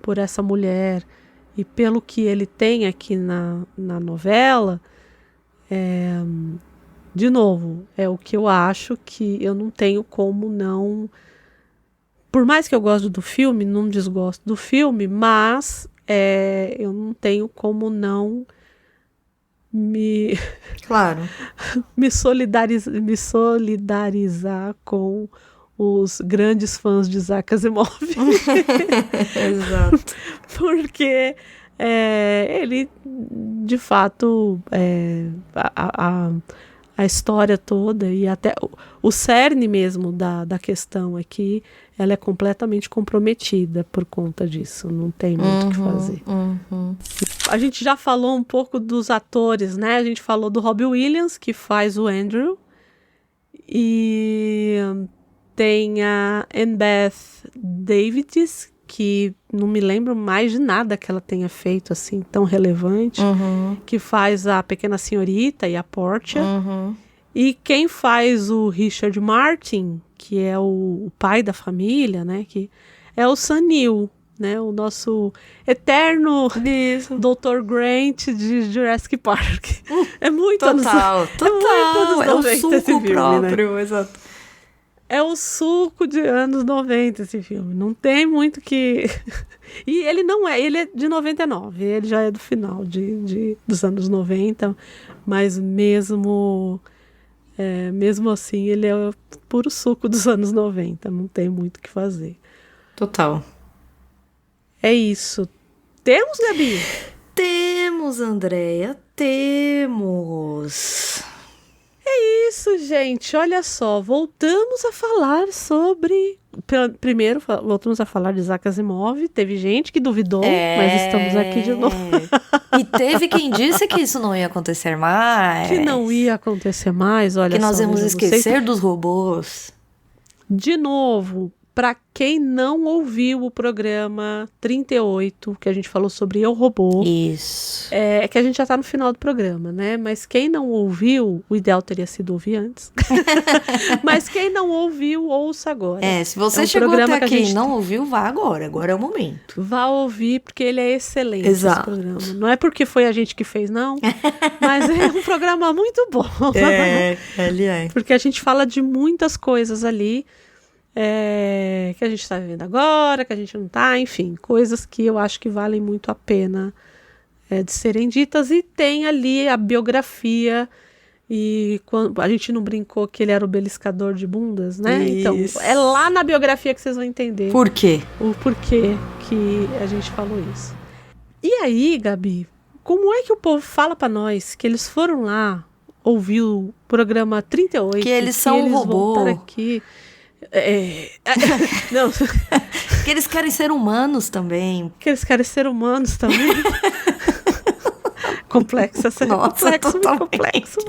por essa mulher e pelo que ele tem aqui na novela, de novo, é o que eu acho que eu não tenho como não... Por mais que eu goste do filme, não desgosto do filme, mas eu não tenho como não Claro. me solidarizar com os grandes fãs de Isaac Asimov. Exato. Porque ele, de fato, a história toda e até o cerne mesmo da questão aqui, ela é completamente comprometida por conta disso. Não tem muito o que fazer. Uhum. A gente já falou um pouco dos atores, né? A gente falou do Robbie Williams, que faz o Andrew. E tem a Annabeth Davids, que não me lembro mais de nada que ela tenha feito assim tão relevante, que faz a Pequena Senhorita e a Portia. E quem faz o Richard Martin, que é o pai da família, né, que é o Sam Neill, né, o nosso eterno Dr. Grant de Jurassic Park. É muito total. É o suco filme, próprio, né? Exato. É o suco de anos 90 esse filme. Não tem muito que... E ele não é... Ele é de 99. Ele já é do final dos anos 90. Mas mesmo assim, ele é o puro suco dos anos 90. Não tem muito o que fazer. Total. É isso. Temos, Gabi? Temos, Andréia. Temos... É isso, gente. Olha só, voltamos a falar sobre... Primeiro, voltamos a falar de Isaac Asimov. Teve gente que duvidou, mas estamos aqui de novo. E teve quem disse que isso não ia acontecer mais. Que não ia acontecer mais, olha só. Que nós íamos esquecer dos robôs. De novo, para quem não ouviu o programa 38, que a gente falou sobre Eu, Robô. Isso. É que a gente já tá no final do programa, né? Mas quem não ouviu, o ideal teria sido ouvir antes. Mas quem não ouviu, ouça agora. Se você chegou até aqui e não ouviu, vá agora. Agora é o momento. Vá ouvir, porque ele é excelente. Exato. Esse programa. Não é porque foi a gente que fez, não. Mas é um programa muito bom. Ele é. Porque a gente fala de muitas coisas ali. Que a gente está vivendo agora, que a gente não está, enfim, coisas que eu acho que valem muito a pena de serem ditas, e tem ali a biografia. E quando, a gente não brincou que ele era o beliscador de bundas, né? Isso. Então, é lá na biografia que vocês vão entender Por quê? o porquê que a gente falou isso. E aí, Gabi, como é que o povo fala pra nós que eles foram lá ouvir o programa 38? Que eles são um robô. Voltaram aqui. Não. Que eles querem ser humanos também. Que eles querem ser humanos também. Complexo, Nossa, muito complexo.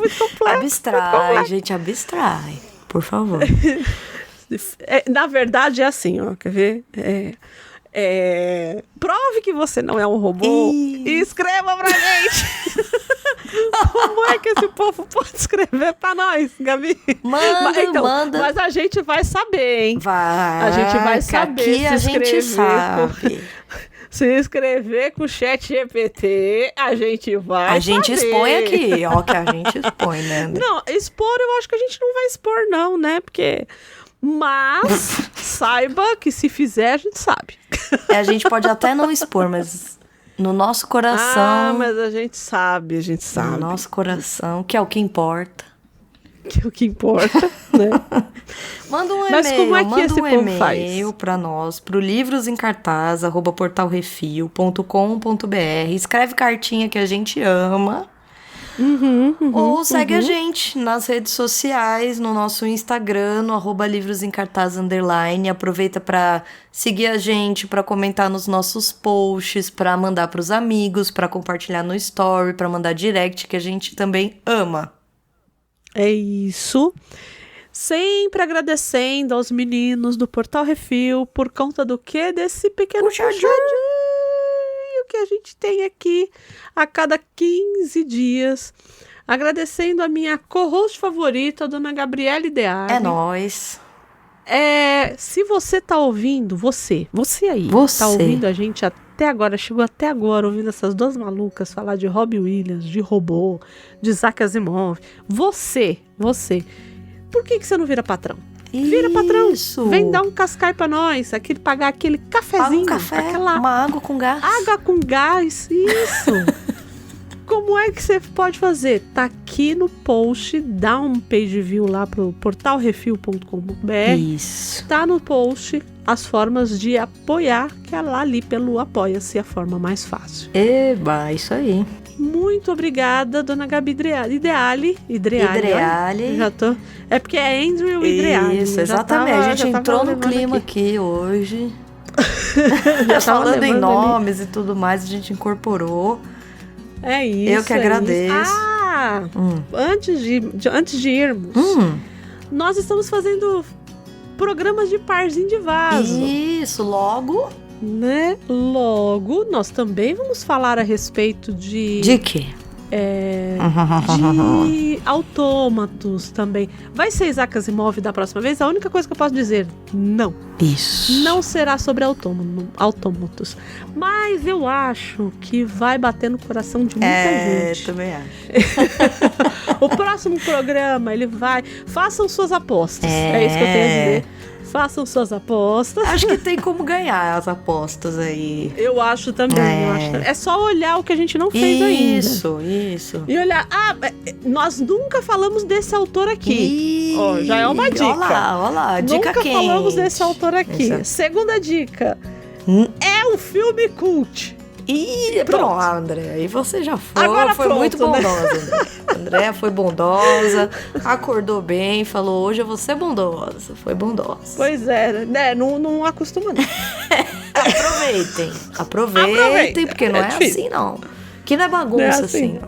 Abstrai, gente, abstrai. Por favor. Na verdade, é assim, ó, quer ver? Prove que você não é um robô e escreva pra gente. Como é que esse povo pode escrever pra nós, Gabi? Manda. Mas a gente vai saber, hein? Vai. A gente vai saber aqui se a gente sabe. Se inscrever com o ChatGPT, a gente vai A gente saber. expõe aqui, ó, que a gente expõe, né? Não, expor eu acho que a gente não vai expor não, né? Porque... Mas saiba que se fizer, a gente sabe. A gente pode até não expor, mas no nosso coração... Ah, mas a gente sabe. No nosso coração, que é o que importa. Que é o que importa, né? Manda um Mas e-mail, como é que esse povo faz? e-mail pra nós, pro livrosencartaz@portalrefil.com.br. Escreve cartinha que a gente ama. Ou segue a gente nas redes sociais, no nosso Instagram, no @livrosencartaz_. Aproveita pra seguir a gente, pra comentar nos nossos posts, pra mandar pros amigos, pra compartilhar no story, pra mandar direct, que a gente também ama. É isso. Sempre agradecendo aos meninos do Portal Refil por conta do quê? Desse pequeno puxadinho que a gente tem aqui a cada 15 dias. Agradecendo a minha co-host favorita, a dona Gabriela Ideale. É nóis. Se você tá ouvindo, você aí, tá ouvindo a gente até agora, chegou até agora ouvindo essas duas malucas falar de Robbie Williams, de robô, de Isaac Asimov. Você, por que você não vira patrão? Vira patrão, vem dar um cascai pra nós, pagar aquele cafezinho, um café, uma água com gás. Água com gás, isso. Como é que você pode fazer? Tá aqui no post, dá um page view lá pro portalrefil.com.br. Isso. Tá no post as formas de apoiar, que é lá ali pelo Apoia-se, a forma mais fácil. Eba, isso aí. Muito obrigada, dona Gabi Ideale. Já tô. É porque é Andrew Ideale. Isso, exatamente. A gente entrou no clima aqui hoje. Já falando em nomes e tudo mais, a gente incorporou. É isso. Eu que agradeço. Antes de irmos, nós estamos fazendo programas de parzinho de vaso. Isso, logo. Né? Logo, nós também vamos falar a respeito de... De quê? De autômatos também. Vai ser Isaac Asimov da próxima vez? A única coisa que eu posso dizer, não. Isso. Não será sobre autômatos. Mas eu acho que vai bater no coração de muita gente. Também acho. O próximo programa, ele vai... Façam suas apostas. É isso que eu tenho a dizer. Façam suas apostas. Acho que tem como ganhar as apostas aí. Eu acho também. É só olhar o que a gente não fez ainda. Isso. E olhar, nós nunca falamos desse autor aqui. Já é uma dica. Olha lá, dica nunca quente. Falamos desse autor aqui. Exato. Segunda dica. É um filme cult. Pronto, André, aí você já foi. Agora foi pronto, muito bondosa. André foi bondosa, acordou bem, falou: hoje eu vou ser bondosa. Foi bondosa. Pois é, né? Não acostuma não. Aproveitem, porque não é assim, não. Que não é bagunça, não é assim.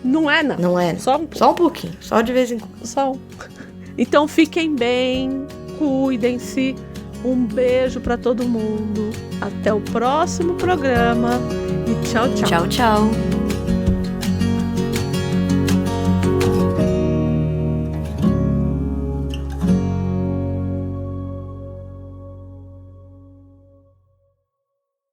Não é, não. Não é. Só um pouquinho, só de vez em quando. Então fiquem bem, cuidem-se. Um beijo pra todo mundo. Até o próximo programa. E tchau, tchau. Tchau, tchau.